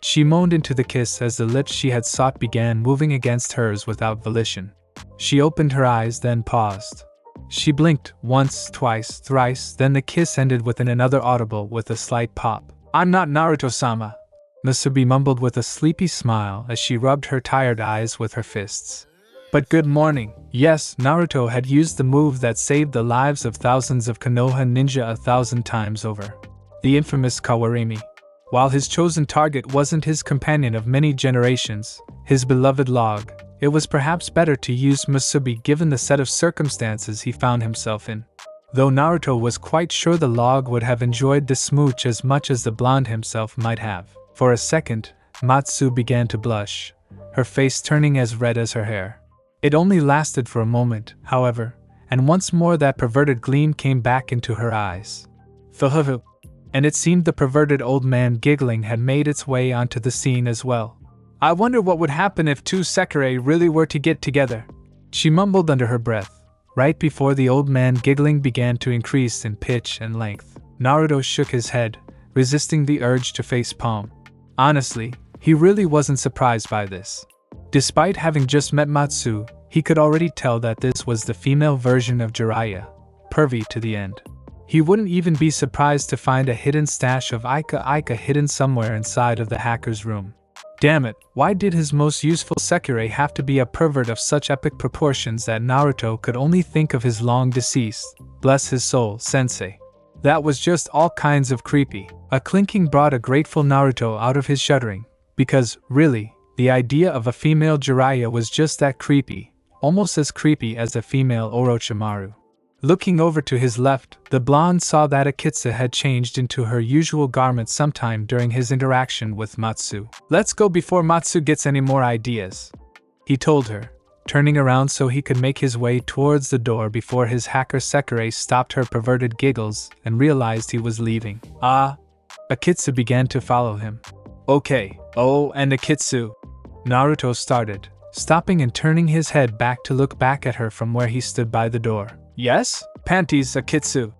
A: She moaned into the kiss as the lips she had sought began moving against hers without volition. She opened her eyes, then paused. She blinked once, twice, thrice, then the kiss ended with another audible with a slight pop. I'm not Naruto-sama, Musubi mumbled with a sleepy smile as she rubbed her tired eyes with her fists. But good morning. Yes, Naruto had used the move that saved the lives of thousands of Konoha ninja 1,000 times over. The infamous Kawarimi. While his chosen target wasn't his companion of many generations, his beloved log, it was perhaps better to use Musubi given the set of circumstances he found himself in. Though Naruto was quite sure the log would have enjoyed the smooch as much as the blonde himself might have. For a second, Matsu began to blush, her face turning as red as her hair. It only lasted for a moment, however, and once more that perverted gleam came back into her eyes. And it seemed the perverted old man giggling had made its way onto the scene as well. I wonder what would happen if two Sekirei really were to get together, she mumbled under her breath, right before the old man giggling began to increase in pitch and length. Naruto shook his head, resisting the urge to face palm. Honestly, he really wasn't surprised by this. Despite having just met Matsu, he could already tell that this was the female version of Jiraiya, pervy to the end. He wouldn't even be surprised to find a hidden stash of Ika hidden somewhere inside of the hacker's room. Damn it, why did his most useful Sekirei have to be a pervert of such epic proportions that Naruto could only think of his long-deceased, bless his soul, sensei? That was just all kinds of creepy. A clinking brought a grateful Naruto out of his shuddering, because, really, the idea of a female Jiraiya was just that creepy, almost as creepy as a female Orochimaru. Looking over to his left, the blonde saw that Akitsu had changed into her usual garment sometime during his interaction with Matsu. Let's go before Matsu gets any more ideas, he told her, turning around so he could make his way towards the door before his hacker Sekirei stopped her perverted giggles and realized he was leaving. Akitsu began to follow him. Okay, and Akitsu, Naruto started, stopping and turning his head back to look back at her from where he stood by the door. Yes? Panties, Akitsu,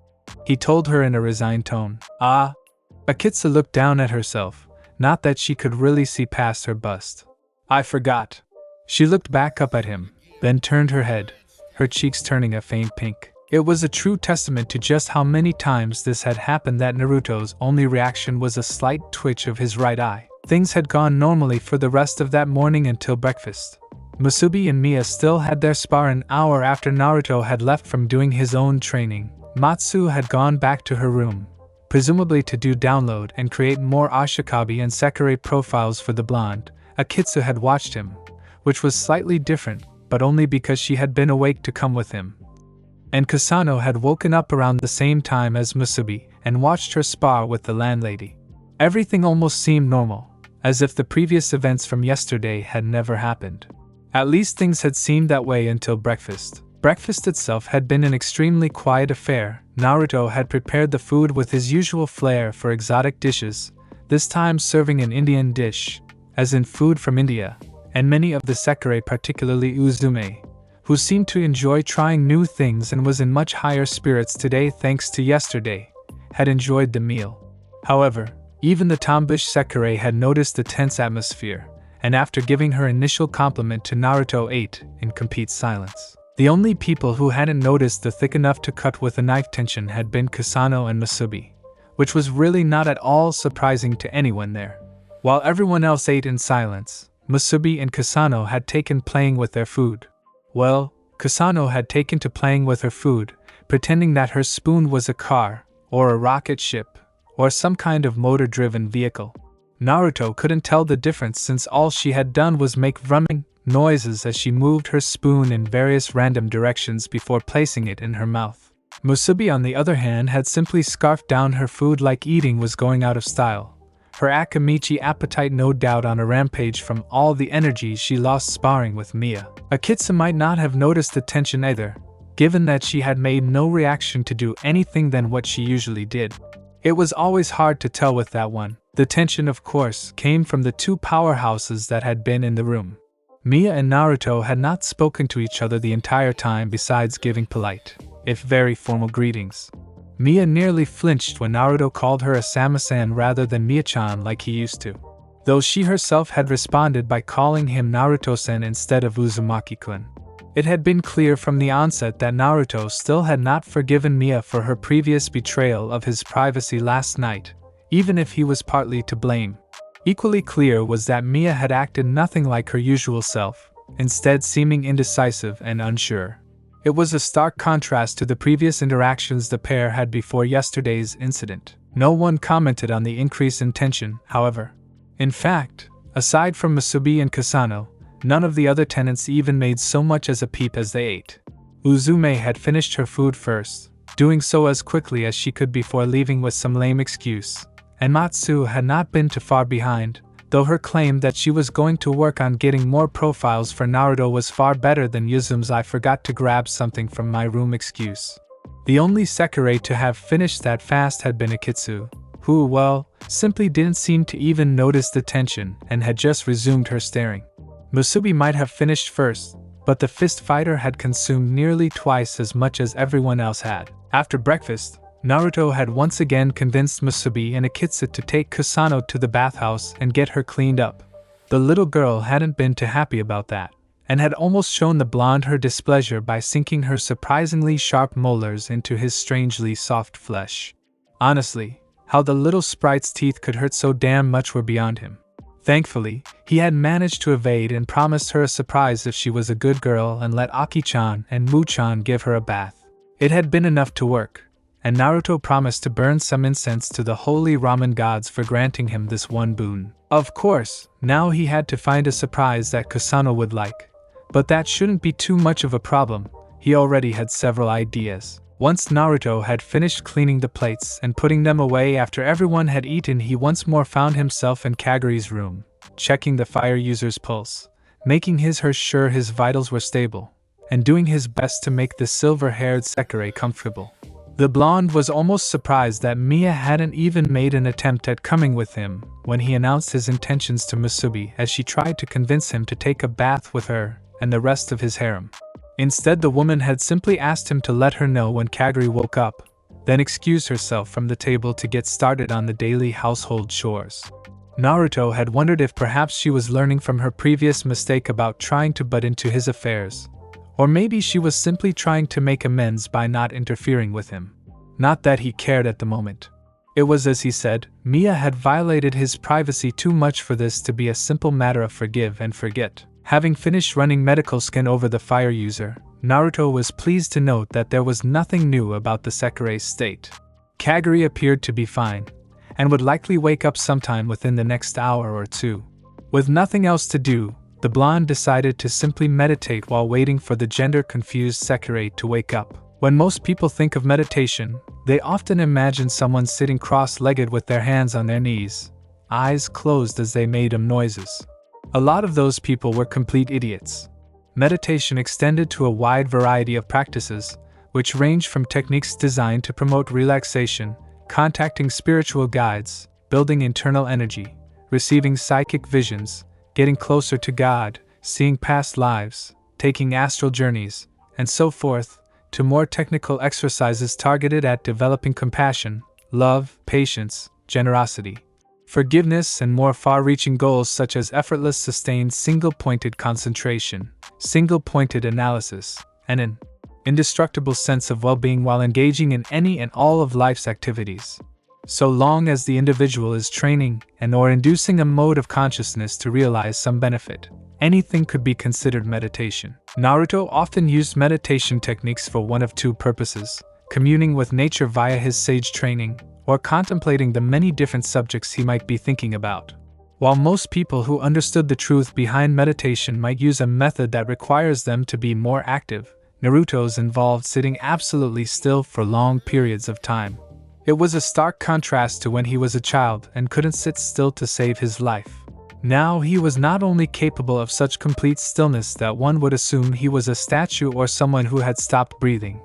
A: he told her in a resigned tone. Akitsu looked down at herself, not that she could really see past her bust. I forgot. She looked back up at him, then turned her head, her cheeks turning a faint pink. It was a true testament to just how many times this had happened that Naruto's only reaction was a slight twitch of his right eye. Things had gone normally for the rest of that morning until breakfast. Musubi and Mia still had their spar an hour after Naruto had left from doing his own training. Matsu had gone back to her room, presumably to do download and create more Ashikabi and Sekirei profiles for the blonde. Akitsu had watched him, which was slightly different, but only because she had been awake to come with him. And Kusano had woken up around the same time as Musubi and watched her spar with the landlady. Everything almost seemed normal, as if the previous events from yesterday had never happened. At least things had seemed that way until breakfast. Breakfast itself had been an extremely quiet affair. Naruto had prepared the food with his usual flair for exotic dishes, this time serving an Indian dish, as in food from India, and many of the Sekirei, particularly Uzume, who seemed to enjoy trying new things and was in much higher spirits today thanks to yesterday, had enjoyed the meal. However, even the tomboyish Sekirei had noticed the tense atmosphere, and after giving her initial compliment to Naruto ate in complete silence. The only people who hadn't noticed the thick enough to cut with a knife tension had been Kusano and Musubi, which was really not at all surprising to anyone there. While everyone else ate in silence, Musubi and Kusano had taken playing with their food. Well, Kusano had taken to playing with her food, pretending that her spoon was a car, or a rocket ship, or some kind of motor-driven vehicle. Naruto couldn't tell the difference since all she had done was make drumming noises as she moved her spoon in various random directions before placing it in her mouth. Musubi, on the other hand, had simply scarfed down her food like eating was going out of style, her Akimichi appetite no doubt on a rampage from all the energy she lost sparring with Mia. Akitsu might not have noticed the tension either, given that she had made no reaction to do anything than what she usually did. It was always hard to tell with that one. The tension, of course, came from the two powerhouses that had been in the room. Mia and Naruto had not spoken to each other the entire time besides giving polite, if very formal greetings. Mia nearly flinched when Naruto called her Asama-san rather than Mia-chan like he used to, though she herself had responded by calling him Naruto-san instead of Uzumaki-kun. It had been clear from the onset that Naruto still had not forgiven Mia for her previous betrayal of his privacy last night, even if he was partly to blame. Equally clear was that Mia had acted nothing like her usual self, instead seeming indecisive and unsure. It was a stark contrast to the previous interactions the pair had before yesterday's incident. No one commented on the increase in tension, however. In fact, aside from Musubi and Kasano, none of the other tenants even made so much as a peep as they ate. Uzume had finished her food first, doing so as quickly as she could before leaving with some lame excuse, and Matsu had not been too far behind, though her claim that she was going to work on getting more profiles for Naruto was far better than Uzume's "I forgot to grab something from my room" excuse. The only Sekirei to have finished that fast had been Akitsu, who, well, simply didn't seem to even notice the tension and had just resumed her staring. Musubi might have finished first, but the fist fighter had consumed nearly twice as much as everyone else had. After breakfast, Naruto had once again convinced Musubi and Akitsu to take Kusano to the bathhouse and get her cleaned up. The little girl hadn't been too happy about that, and had almost shown the blonde her displeasure by sinking her surprisingly sharp molars into his strangely soft flesh. Honestly, how the little sprite's teeth could hurt so damn much were beyond him. Thankfully, he had managed to evade and promised her a surprise if she was a good girl and let Aki-chan and Mu-chan give her a bath. It had been enough to work, and Naruto promised to burn some incense to the holy ramen gods for granting him this one boon. Of course, now he had to find a surprise that Kusano would like. But that shouldn't be too much of a problem, he already had several ideas. Once Naruto had finished cleaning the plates and putting them away after everyone had eaten, he once more found himself in Kaguri's room, checking the fire user's pulse, making sure his vitals were stable, and doing his best to make the silver-haired Sekirei comfortable. The blonde was almost surprised that Mia hadn't even made an attempt at coming with him when he announced his intentions to Musubi, as she tried to convince him to take a bath with her and the rest of his harem. Instead, the woman had simply asked him to let her know when Kaguri woke up, then excused herself from the table to get started on the daily household chores. Naruto had wondered if perhaps she was learning from her previous mistake about trying to butt into his affairs, or maybe she was simply trying to make amends by not interfering with him. Not that he cared at the moment. It was as he said, Mia had violated his privacy too much for this to be a simple matter of forgive and forget. Having finished running medical scan over the fire user, Naruto was pleased to note that there was nothing new about the Sekirei's state. Kaguri appeared to be fine, and would likely wake up sometime within the next hour or two. With nothing else to do, the blonde decided to simply meditate while waiting for the gender-confused Sekirei to wake up. When most people think of meditation, they often imagine someone sitting cross-legged with their hands on their knees, eyes closed as they made noises. A lot of those people were complete idiots. Meditation extended to a wide variety of practices, which ranged from techniques designed to promote relaxation, contacting spiritual guides, building internal energy, receiving psychic visions, getting closer to God, seeing past lives, taking astral journeys, and so forth, to more technical exercises targeted at developing compassion, love, patience, generosity, forgiveness, and more far-reaching goals such as effortless sustained single-pointed concentration, single-pointed analysis, and an indestructible sense of well-being while engaging in any and all of life's activities. So long as the individual is training and/or inducing a mode of consciousness to realize some benefit, anything could be considered meditation. Naruto often used meditation techniques for one of two purposes: communing with nature via his sage training, or contemplating the many different subjects he might be thinking about. While most people who understood the truth behind meditation might use a method that requires them to be more active, Naruto's involved sitting absolutely still for long periods of time. It was a stark contrast to when he was a child and couldn't sit still to save his life. Now he was not only capable of such complete stillness that one would assume he was a statue or someone who had stopped breathing,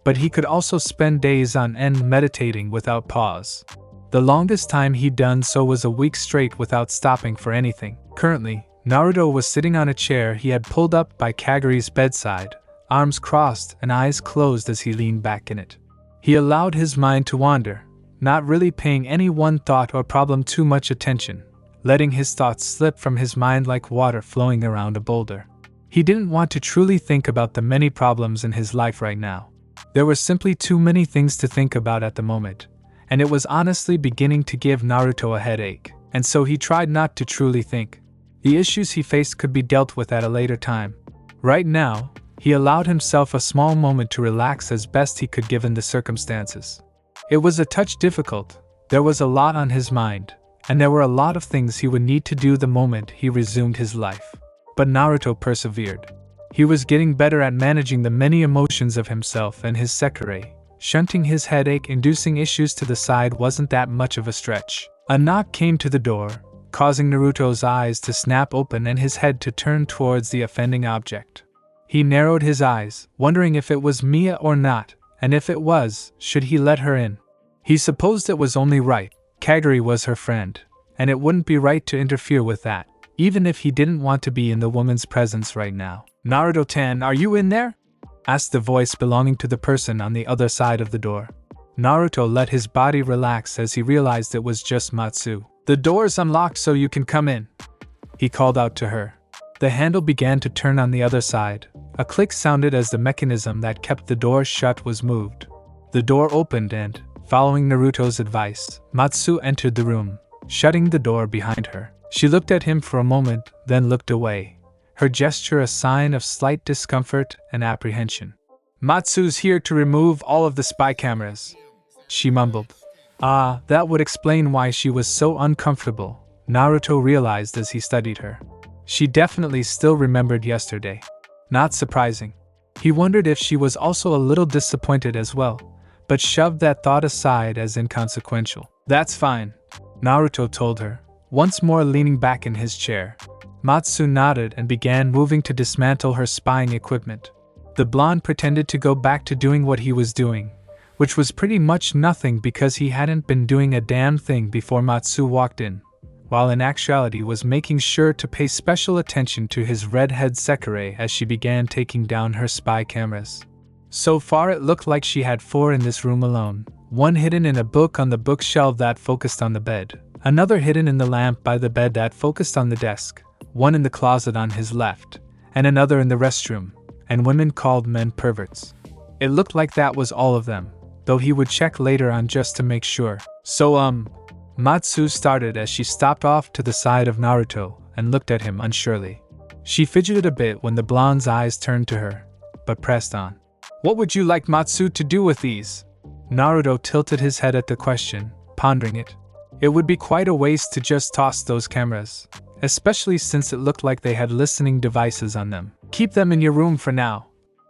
A: but he could also spend days on end meditating without pause. The longest time he'd done so was a week straight without stopping for anything. Currently, Naruto was sitting on a chair he had pulled up by Kaguri's bedside, arms crossed and eyes closed as he leaned back in it. He allowed his mind to wander, not really paying any one thought or problem too much attention, letting his thoughts slip from his mind like water flowing around a boulder. He didn't want to truly think about the many problems in his life right now. There were simply too many things to think about at the moment, and it was honestly beginning to give Naruto a headache, and so he tried not to truly think. The issues he faced could be dealt with at a later time. Right now, he allowed himself a small moment to relax as best he could given the circumstances. It was a touch difficult, There was a lot on his mind, and there were a lot of things he would need to do the moment he resumed his life. But Naruto persevered. He was getting better at managing the many emotions of himself and his Sekirei. Shunting his headache-inducing issues to the side wasn't that much of a stretch. A knock came to the door, causing Naruto's eyes to snap open and his head to turn towards the offending object. He narrowed his eyes, wondering if it was Mia or not, and if it was, should he let her in? He supposed it was only right. Kaguri was her friend, and it wouldn't be right to interfere with that, even if he didn't want to be in the woman's presence right now. "Naruto-tan, are you in there?" asked the voice belonging to the person on the other side of the door. Naruto let his body relax as he realized it was just Matsu. "The door's unlocked so you can come in," he called out to her. The handle began to turn on the other side. A click sounded as the mechanism that kept the door shut was moved. The door opened and, following Naruto's advice, Matsu entered the room, shutting the door behind her. She looked at him for a moment, then looked away, her gesture a sign of slight discomfort and apprehension. "Matsu's here to remove all of the spy cameras," she mumbled. That would explain why she was so uncomfortable, Naruto realized as he studied her. She definitely still remembered yesterday. Not surprising. He wondered if she was also a little disappointed as well, but shoved that thought aside as inconsequential. "That's fine," Naruto told her, once more leaning back in his chair. Matsu nodded and began moving to dismantle her spying equipment. The blonde pretended to go back to doing what he was doing, which was pretty much nothing because he hadn't been doing a damn thing before Matsu walked in, while in actuality was making sure to pay special attention to his redhead Sekirei as she began taking down her spy cameras. So far it looked like she had 4 in this room alone, one hidden in a book on the bookshelf that focused on the bed, another hidden in the lamp by the bed that focused on the desk, one in the closet on his left, and another in the restroom, and women called men perverts. It looked like that was all of them, though he would check later on just to make sure. Matsu started as she stopped off to the side of Naruto and looked at him unsurely. She fidgeted a bit when the blonde's eyes turned to her, but pressed on. "What would you like Matsu to do with these?" Naruto tilted his head at the question, pondering it. It would be quite a waste to just toss those cameras, especially since it looked like they had listening devices on them. "Keep them in your room for now,"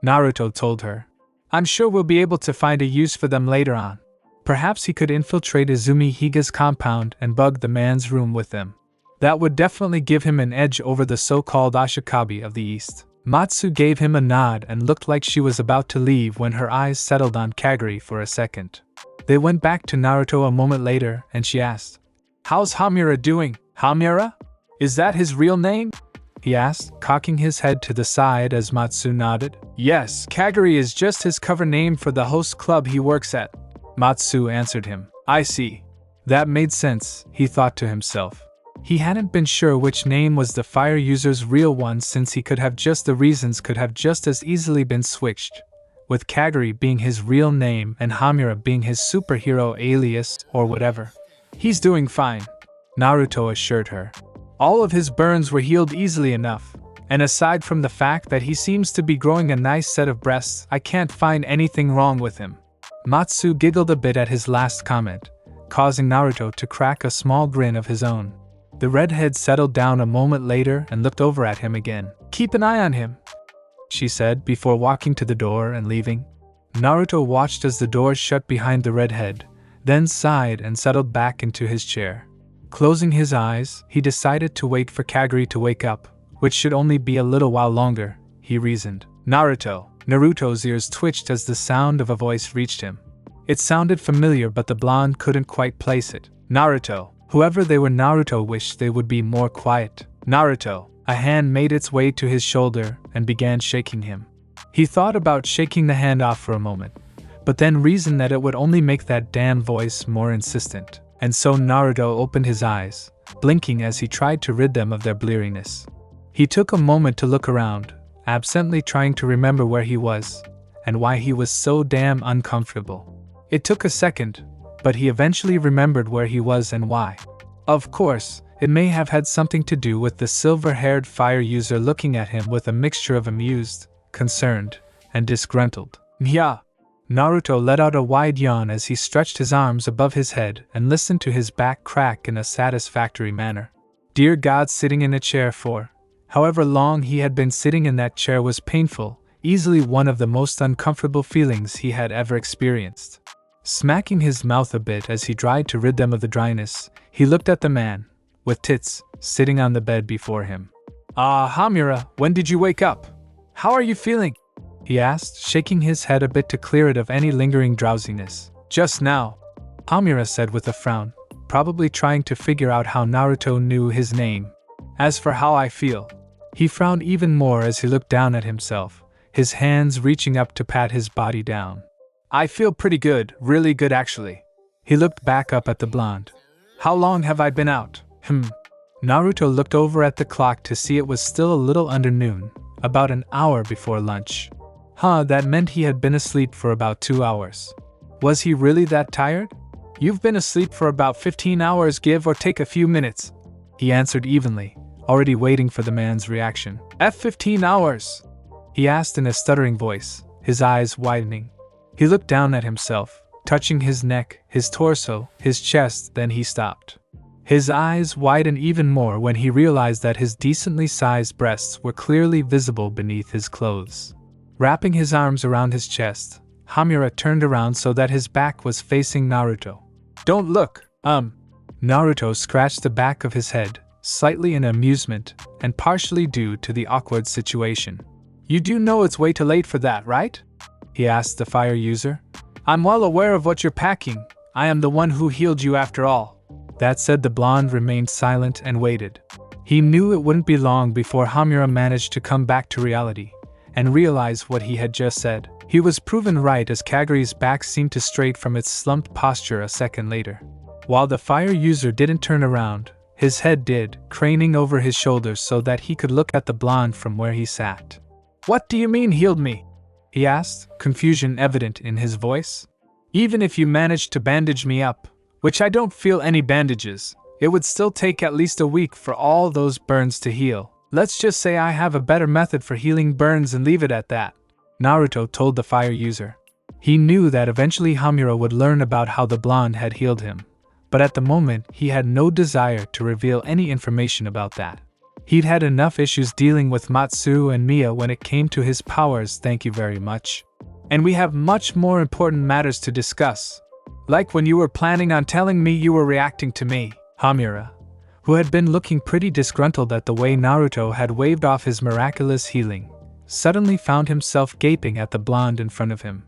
A: Naruto told her. "I'm sure we'll be able to find a use for them later on." Perhaps he could infiltrate Izumi Higa's compound and bug the man's room with them. That would definitely give him an edge over the so-called Ashikabi of the East. Matsu gave him a nod and looked like she was about to leave when her eyes settled on Kaguri for a second. They went back to Naruto a moment later and she asked, "How's Hamura doing?" "Hamura? Is that his real name?" he asked, cocking his head to the side as Matsu nodded. "Yes, Kaguri is just his cover name for the host club he works at," Matsu answered him. "I see. That made sense," he thought to himself. He hadn't been sure which name was the fire user's real one since the reasons could have just as easily been switched, with Kaguri being his real name and Hamura being his superhero alias or whatever. "He's doing fine," Naruto assured her. "All of his burns were healed easily enough, and aside from the fact that he seems to be growing a nice set of breasts, I can't find anything wrong with him." Matsu giggled a bit at his last comment, causing Naruto to crack a small grin of his own. The redhead settled down a moment later and looked over at him again. "Keep an eye on him," she said before walking to the door and leaving. Naruto watched as the door shut behind the redhead, then sighed and settled back into his chair. Closing his eyes, he decided to wait for Kaguri to wake up, which should only be a little while longer, he reasoned. "Naruto." Naruto's ears twitched as the sound of a voice reached him. It sounded familiar, but the blonde couldn't quite place it. "Naruto." Whoever they were, Naruto wished they would be more quiet. "Naruto." A hand made its way to his shoulder and began shaking him. He thought about shaking the hand off for a moment, but then reasoned that it would only make that damn voice more insistent. And so Naruto opened his eyes, blinking as he tried to rid them of their bleariness. He took a moment to look around, absently trying to remember where he was, and why he was so damn uncomfortable. It took a second, but he eventually remembered where he was and why. Of course, it may have had something to do with the silver-haired fire user looking at him with a mixture of amused, concerned, and disgruntled. "Yeah." Naruto let out a wide yawn as he stretched his arms above his head and listened to his back crack in a satisfactory manner. Dear God, sitting in a chair for however long he had been sitting in that chair was painful, easily one of the most uncomfortable feelings he had ever experienced. Smacking his mouth a bit as he tried to rid them of the dryness, he looked at the man, with tits, sitting on the bed before him. Hamura, when did you wake up? How are you feeling? He asked, shaking his head a bit to clear it of any lingering drowsiness. Just now, Hamura said with a frown, probably trying to figure out how Naruto knew his name. As for how I feel, he frowned even more as he looked down at himself, his hands reaching up to pat his body down. I feel pretty good, really good actually. He looked back up at the blonde. How long have I been out? Naruto looked over at the clock to see it was still a little under noon, about an hour before lunch. That meant he had been asleep for about 2 hours. Was he really that tired? You've been asleep for about 15 hours, give or take a few minutes, he answered evenly, already waiting for the man's reaction. 15 hours? He asked in a stuttering voice, his eyes widening. He looked down at himself, touching his neck, his torso, his chest, then he stopped. His eyes widened even more when he realized that his decently sized breasts were clearly visible beneath his clothes. Wrapping his arms around his chest, Hamura turned around so that his back was facing Naruto. Don't look, Naruto scratched the back of his head, slightly in amusement, and partially due to the awkward situation. You do know it's way too late for that, right? He asked the fire user. I'm well aware of what you're packing. I am the one who healed you after all. That said, the blonde remained silent and waited. He knew it wouldn't be long before Hamura managed to come back to reality and realize what he had just said. He was proven right as Kaguri's back seemed to straight from its slumped posture a second later. While the fire user didn't turn around, his head did, craning over his shoulders so that he could look at the blonde from where he sat. What do you mean healed me? He asked, confusion evident in his voice. Even if you managed to bandage me up, which I don't feel any bandages, it would still take at least a week for all those burns to heal. Let's just say I have a better method for healing burns and leave it at that, Naruto told the fire user. He knew that eventually Hamura would learn about how the blonde had healed him, but at the moment he had no desire to reveal any information about that. He'd had enough issues dealing with Matsu and Mia when it came to his powers, thank you very much. And we have much more important matters to discuss. Like when you were planning on telling me you were reacting to me. Hamura, who had been looking pretty disgruntled at the way Naruto had waved off his miraculous healing, suddenly found himself gaping at the blonde in front of him.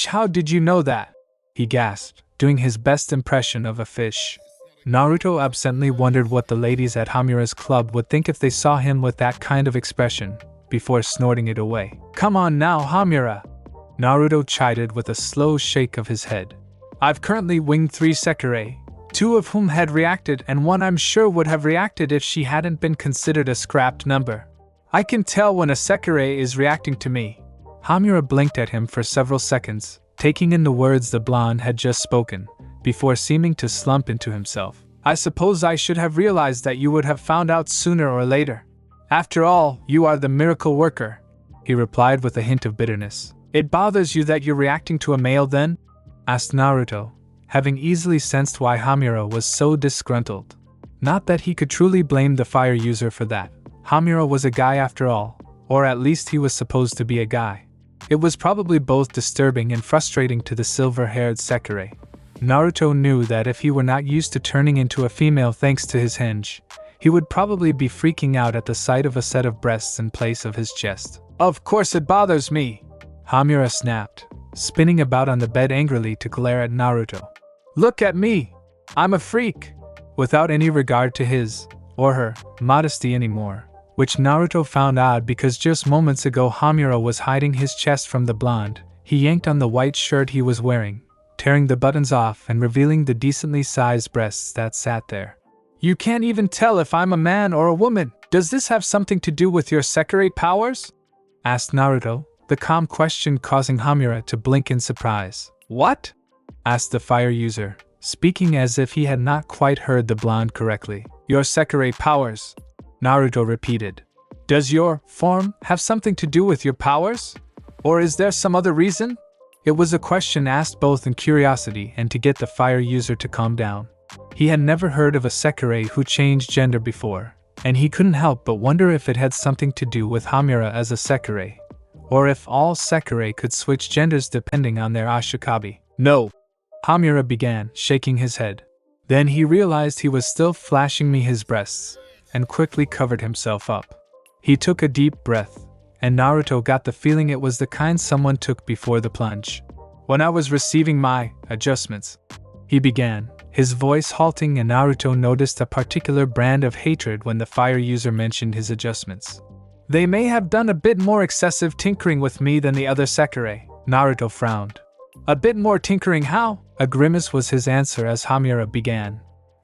A: How did you know that? He gasped, doing his best impression of a fish. Naruto absently wondered what the ladies at Hamura's club would think if they saw him with that kind of expression, before snorting it away. Come on now, Hamura! Naruto chided with a slow shake of his head. I've currently winged 3 Sekirei, 2 of whom had reacted and 1 I'm sure would have reacted if she hadn't been considered a scrapped number. I can tell when a Sekirei is reacting to me. Hamura blinked at him for several seconds, taking in the words the blonde had just spoken, before seeming to slump into himself. I suppose I should have realized that you would have found out sooner or later. After all, you are the miracle worker, he replied with a hint of bitterness. It bothers you that you're reacting to a male then? Asked Naruto, having easily sensed why Hamura was so disgruntled. Not that he could truly blame the fire user for that. Hamura was a guy after all, or at least he was supposed to be a guy. It was probably both disturbing and frustrating to the silver-haired Sekirei. Naruto knew that if he were not used to turning into a female thanks to his henge, he would probably be freaking out at the sight of a set of breasts in place of his chest. Of course it bothers me, Hamura snapped, spinning about on the bed angrily to glare at Naruto. Look at me! I'm a freak! Without any regard to his, or her, modesty anymore, which Naruto found odd because just moments ago Hamura was hiding his chest from the blonde. He yanked on the white shirt he was wearing, tearing the buttons off and revealing the decently sized breasts that sat there. You can't even tell if I'm a man or a woman. Does this have something to do with your Sekirei powers? Asked Naruto, the calm question causing Hamura to blink in surprise. What? Asked the fire user, speaking as if he had not quite heard the blonde correctly. Your Sekirei powers, Naruto repeated. Does your form have something to do with your powers? Or is there some other reason? It was a question asked both in curiosity and to get the fire user to calm down. He had never heard of a Sekirei who changed gender before, and he couldn't help but wonder if it had something to do with Hamura as a Sekirei, or if all Sekirei could switch genders depending on their Ashikabi. No, Hamura began, shaking his head. Then he realized he was still flashing me his breasts, and quickly covered himself up. He took a deep breath, and Naruto got the feeling it was the kind someone took before the plunge. When I was receiving my adjustments, he began, his voice halting, and Naruto noticed a particular brand of hatred when the fire user mentioned his adjustments. They may have done a bit more excessive tinkering with me than the other Sekirei. Naruto frowned. A bit more tinkering how? A grimace was his answer as Hamura began.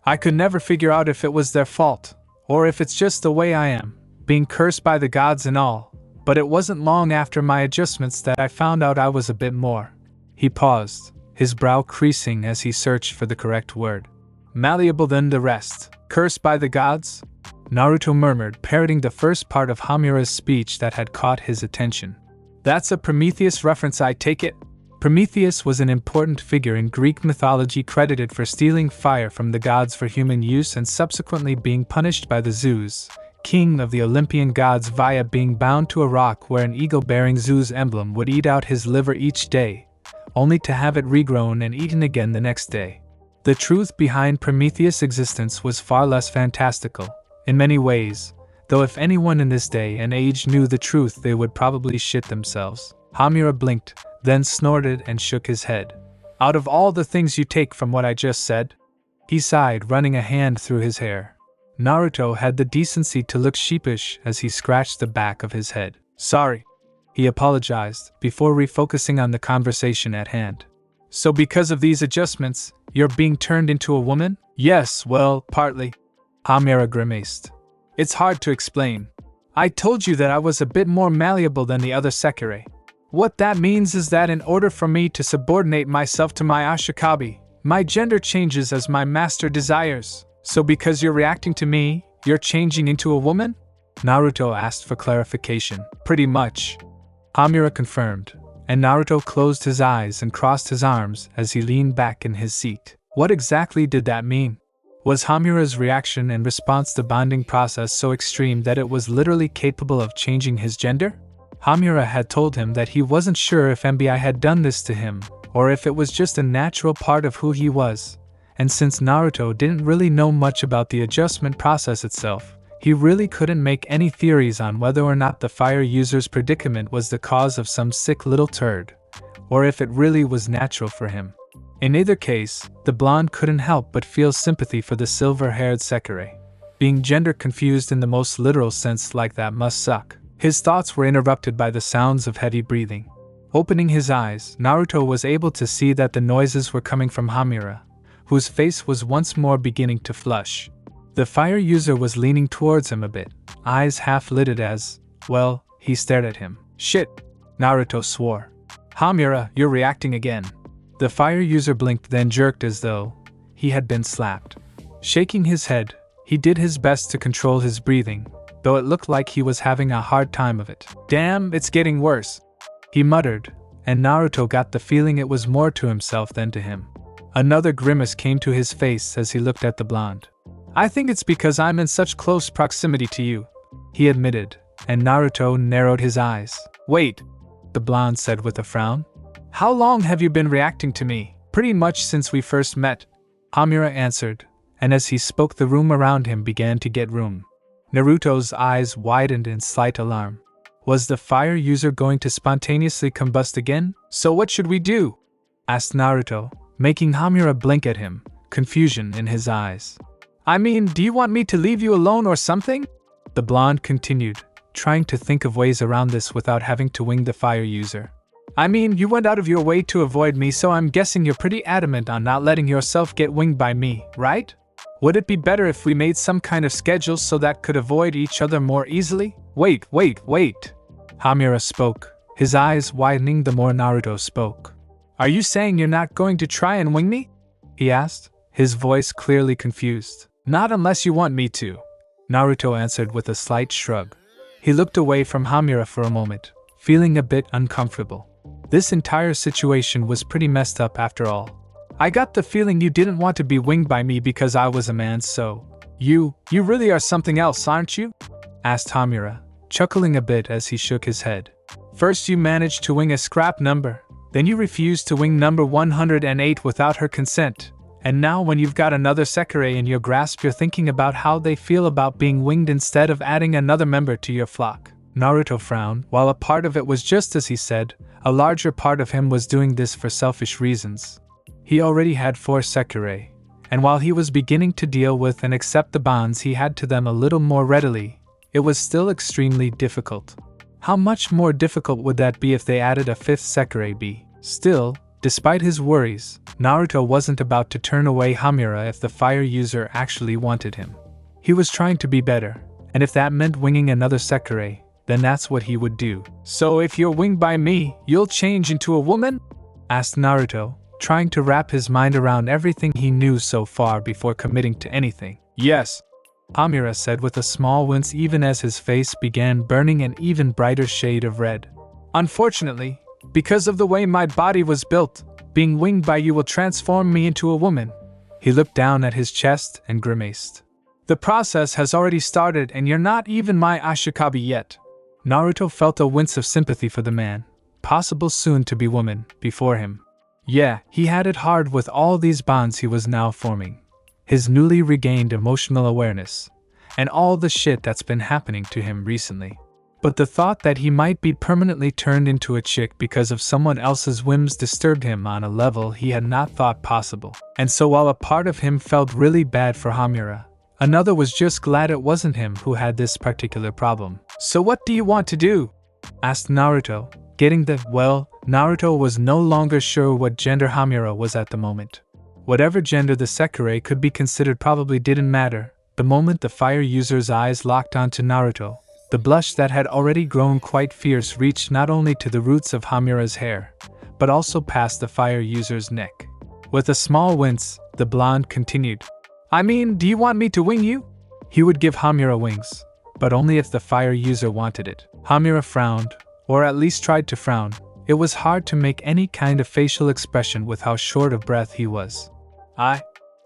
A: I could never figure out if it was their fault, or if it's just the way I am, being cursed by the gods and all, but it wasn't long after my adjustments that I found out I was a bit more. He paused, his brow creasing as he searched for the correct word. Malleable than the rest. Cursed by the gods? Naruto murmured, parroting the first part of Hamura's speech that had caught his attention. That's a Prometheus reference, I take it? Prometheus was an important figure in Greek mythology credited for stealing fire from the gods for human use and subsequently being punished by the Zeus, king of the Olympian gods, via being bound to a rock where an eagle bearing Zeus' emblem would eat out his liver each day, only to have it regrown and eaten again the next day. The truth behind Prometheus' existence was far less fantastical, in many ways, though if anyone in this day and age knew the truth they would probably shit themselves. Hamura blinked, then snorted and shook his head. Out of all the things you take from what I just said? He sighed, running a hand through his hair. Naruto had the decency to look sheepish as he scratched the back of his head. Sorry, he apologized, before refocusing on the conversation at hand. So because of these adjustments, you're being turned into a woman? Yes, well, partly. Hamura grimaced. It's hard to explain. I told you that I was a bit more malleable than the other Sekirei. What that means is that in order for me to subordinate myself to my Ashikabi, my gender changes as my master desires. So because you're reacting to me, you're changing into a woman? Naruto asked for clarification. Pretty much. Hamura confirmed, and Naruto closed his eyes and crossed his arms as he leaned back in his seat. What exactly did that mean? Was Hamura's reaction and response to bonding process so extreme that it was literally capable of changing his gender? Hamura had told him that he wasn't sure if MBI had done this to him, or if it was just a natural part of who he was, and since Naruto didn't really know much about the adjustment process itself, he really couldn't make any theories on whether or not the fire user's predicament was the cause of some sick little turd, or if it really was natural for him. In either case, the blonde couldn't help but feel sympathy for the silver-haired Sekirei. Being gender confused in the most literal sense like that must suck. His thoughts were interrupted by the sounds of heavy breathing. Opening his eyes, Naruto was able to see that the noises were coming from Hamura, whose face was once more beginning to flush. The fire user was leaning towards him a bit, eyes half-lidded as, well, he stared at him. Shit! Naruto swore. Hamura, you're reacting again. The fire user blinked, then jerked as though he had been slapped. Shaking his head, he did his best to control his breathing, though it looked like he was having a hard time of it. Damn, it's getting worse, he muttered, and Naruto got the feeling it was more to himself than to him. Another grimace came to his face as he looked at the blonde. I think it's because I'm in such close proximity to you, he admitted, and Naruto narrowed his eyes. Wait, the blonde said with a frown. How long have you been reacting to me? Pretty much since we first met, Hamura answered, and as he spoke the room around him began to get room. Naruto's eyes widened in slight alarm. Was the fire user going to spontaneously combust again? So what should we do? Asked Naruto, making Hamura blink at him, confusion in his eyes. I mean, do you want me to leave you alone or something? The blonde continued, trying to think of ways around this without having to wing the fire user. I mean, you went out of your way to avoid me, so I'm guessing you're pretty adamant on not letting yourself get winged by me, right? Would it be better if we made some kind of schedule so that could avoid each other more easily? Wait. Hamura spoke, his eyes widening the more Naruto spoke. Are you saying you're not going to try and wing me? He asked, his voice clearly confused. Not unless you want me to, Naruto answered with a slight shrug. He looked away from Hamura for a moment, feeling a bit uncomfortable. This entire situation was pretty messed up after all. I got the feeling you didn't want to be winged by me because I was a man, so… You really are something else, aren't you? Asked Hamura, chuckling a bit as he shook his head. First you managed to wing a scrap number, then you refused to wing number 108 without her consent, and now when you've got another Sekirei in your grasp you're thinking about how they feel about being winged instead of adding another member to your flock. Naruto frowned. While a part of it was just as he said, a larger part of him was doing this for selfish reasons. He already had 4 Sekirei, and while he was beginning to deal with and accept the bonds he had to them a little more readily, it was still extremely difficult. How much more difficult would that be if they added a 5th Sekirei be? Still, despite his worries, Naruto wasn't about to turn away Hamura if the fire user actually wanted him. He was trying to be better, and if that meant winging another Sekirei, then that's what he would do. So if you're winged by me, you'll change into a woman? Asked Naruto, trying to wrap his mind around everything he knew so far before committing to anything. Yes, Hamura said with a small wince even as his face began burning an even brighter shade of red. Unfortunately, because of the way my body was built, being winged by you will transform me into a woman. He looked down at his chest and grimaced. The process has already started and you're not even my Ashikabi yet. Naruto felt a wince of sympathy for the man, possible soon-to-be woman, before him. Yeah, he had it hard with all these bonds he was now forming. His newly regained emotional awareness, and all the shit that's been happening to him recently. But the thought that he might be permanently turned into a chick because of someone else's whims disturbed him on a level he had not thought possible. And so while a part of him felt really bad for Hamura, another was just glad it wasn't him who had this particular problem. So what do you want to do? Asked Naruto, getting the, well, Naruto was no longer sure what gender Hamura was at the moment. Whatever gender the Sekirei could be considered probably didn't matter. The moment the fire user's eyes locked onto Naruto, the blush that had already grown quite fierce reached not only to the roots of Hamura's hair, but also past the fire user's neck. With a small wince, the blonde continued. I mean, do you want me to wing you? He would give Hamura wings, but only if the fire user wanted it. Hamura frowned, or at least tried to frown. It was hard to make any kind of facial expression with how short of breath he was.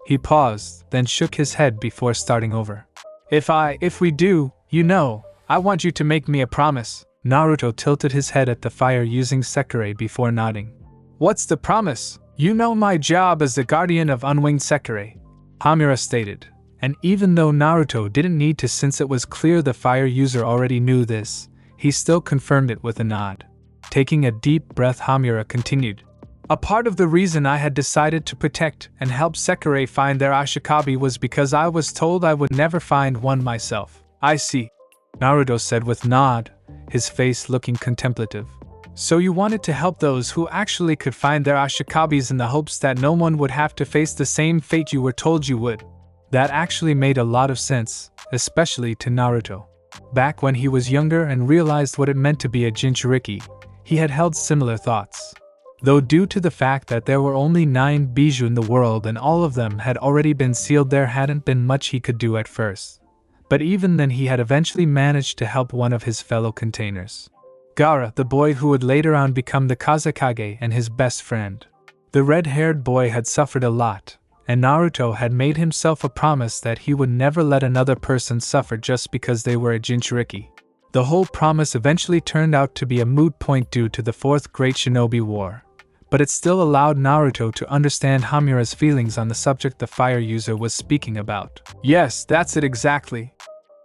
A: He paused, then shook his head before starting over. If we do, you know, I want you to make me a promise. Naruto tilted his head at the fire-using Sekirei before nodding. What's the promise? You know my job as the guardian of unwinged Sekirei, Hamura stated. And even though Naruto didn't need to since it was clear the fire user already knew this, he still confirmed it with a nod. Taking a deep breath, Hamura continued. A part of the reason I had decided to protect and help Sekirei find their Ashikabi was because I was told I would never find one myself. I see, Naruto said with a nod, his face looking contemplative. So you wanted to help those who actually could find their Ashikabis in the hopes that no one would have to face the same fate you were told you would. That actually made a lot of sense, especially to Naruto. Back when he was younger and realized what it meant to be a Jinchuriki, he had held similar thoughts. Though due to the fact that there were only 9 bijou in the world and all of them had already been sealed, there hadn't been much he could do at first. But even then he had eventually managed to help one of his fellow containers. Gaara, the boy who would later on become the Kazekage and his best friend. The red-haired boy had suffered a lot, and Naruto had made himself a promise that he would never let another person suffer just because they were a Jinchuriki. The whole promise eventually turned out to be a moot point due to the 4th Great Shinobi War, but it still allowed Naruto to understand Hamura's feelings on the subject the fire user was speaking about. Yes, that's it exactly,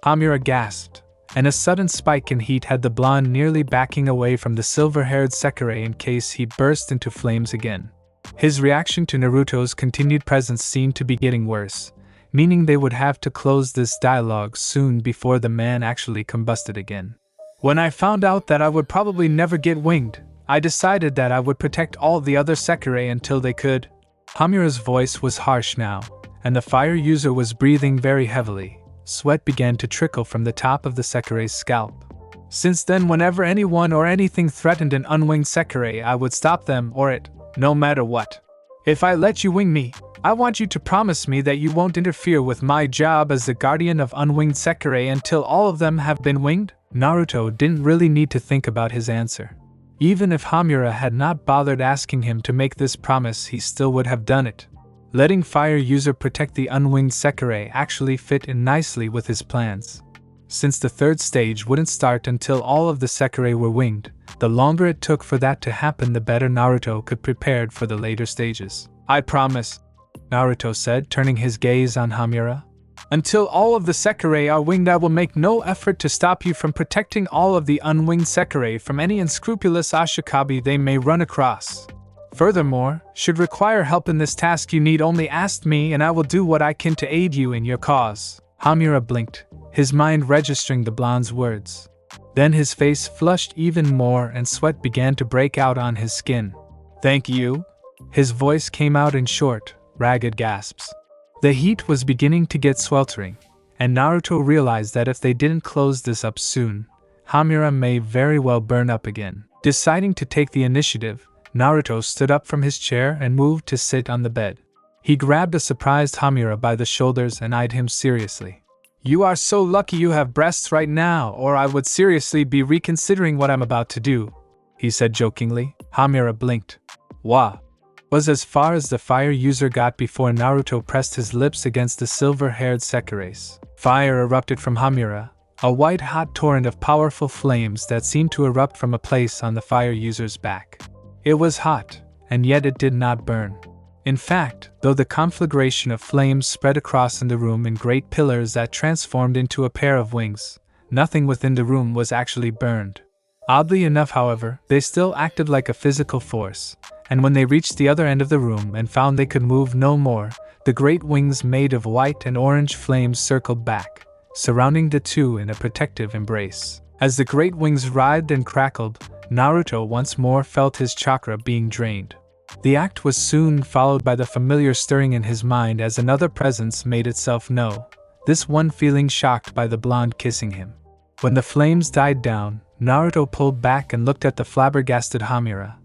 A: Hamura gasped, and a sudden spike in heat had the blonde nearly backing away from the silver-haired Sekirei in case he burst into flames again. His reaction to Naruto's continued presence seemed to be getting worse, meaning they would have to close this dialogue soon before the man actually combusted again. When I found out that I would probably never get winged, I decided that I would protect all the other Sekirei until they could. Hamura's voice was harsh now, and the fire user was breathing very heavily. Sweat began to trickle from the top of the Sekirei's scalp. Since then, whenever anyone or anything threatened an unwinged Sekirei, I would stop them or it, no matter what. If I let you wing me, I want you to promise me that you won't interfere with my job as the guardian of unwinged Sekirei until all of them have been winged. Naruto didn't really need to think about his answer. Even if Hamura had not bothered asking him to make this promise, he still would have done it. Letting Fire User protect the unwinged Sekirei actually fit in nicely with his plans. Since the third stage wouldn't start until all of the Sekirei were winged, the longer it took for that to happen, the better Naruto could prepare for the later stages. I promise, Naruto said, turning his gaze on Hamura. Until all of the Sekirei are winged, I will make no effort to stop you from protecting all of the unwinged Sekirei from any unscrupulous Ashikabi they may run across. Furthermore, should require help in this task, you need only ask me and I will do what I can to aid you in your cause. Hamura blinked, his mind registering the blonde's words. Then his face flushed even more and sweat began to break out on his skin. Thank you? His voice came out in short, ragged gasps. The heat was beginning to get sweltering, and Naruto realized that if they didn't close this up soon, Hamura may very well burn up again. Deciding to take the initiative, Naruto stood up from his chair and moved to sit on the bed. He grabbed a surprised Hamura by the shoulders and eyed him seriously. You are so lucky you have breasts right now, or I would seriously be reconsidering what I'm about to do, he said jokingly. Hamura blinked. Wah! Was as far as the Fire User got before Naruto pressed his lips against the silver-haired Sekirei's. Fire erupted from Hamura, a white-hot torrent of powerful flames that seemed to erupt from a place on the Fire User's back. It was hot, and yet it did not burn. In fact, though the conflagration of flames spread across in the room in great pillars that transformed into a pair of wings, nothing within the room was actually burned. Oddly enough, however, they still acted like a physical force, and when they reached the other end of the room and found they could move no more, the great wings made of white and orange flames circled back, surrounding the two in a protective embrace. As the great wings writhed and crackled, Naruto once more felt his chakra being drained. The act was soon followed by the familiar stirring in his mind as another presence made itself known, this one feeling shocked by the blonde kissing him. When the flames died down, Naruto pulled back and looked at the flabbergasted Hamura,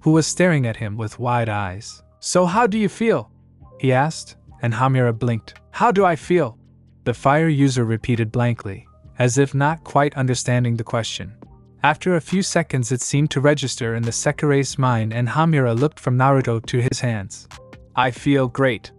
A: who was staring at him with wide eyes. So how do you feel? He asked, and Hamura blinked. How do I feel? The Fire User repeated blankly, as if not quite understanding the question. After a few seconds it seemed to register in the Sekirei's mind and Hamura looked from Naruto to his hands. I feel great,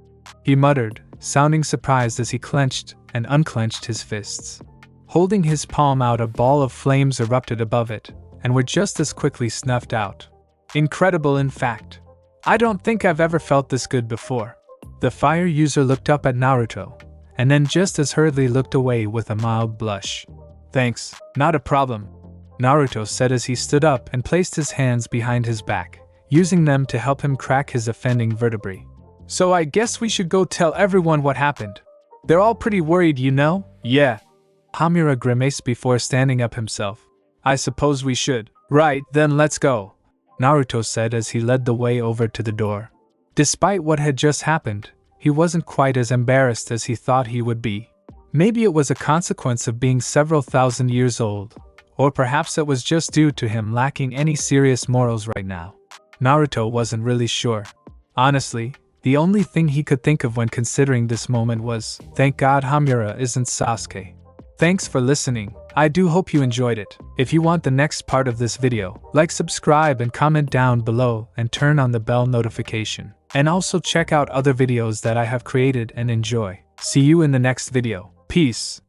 A: he muttered, sounding surprised as he clenched and unclenched his fists. Holding his palm out, a ball of flames erupted above it, and were just as quickly snuffed out. Incredible, in fact. I don't think I've ever felt this good before. The Fire User looked up at Naruto, and then just as hurriedly looked away with a mild blush. Thanks, not a problem, Naruto said as he stood up and placed his hands behind his back, using them to help him crack his offending vertebrae. So I guess we should go tell everyone what happened. They're all pretty worried, you know? Yeah. Hamura grimaced before standing up himself. I suppose we should. Right, then let's go, Naruto said as he led the way over to the door. Despite what had just happened, he wasn't quite as embarrassed as he thought he would be. Maybe it was a consequence of being several thousand years old, or perhaps it was just due to him lacking any serious morals right now. Naruto wasn't really sure. Honestly, the only thing he could think of when considering this moment was, thank God Hamura isn't Sasuke. Thanks for listening. I do hope you enjoyed it. If you want the next part of this video, like, subscribe and comment down below and turn on the bell notification. And also check out other videos that I have created and enjoy. See you in the next video. Peace.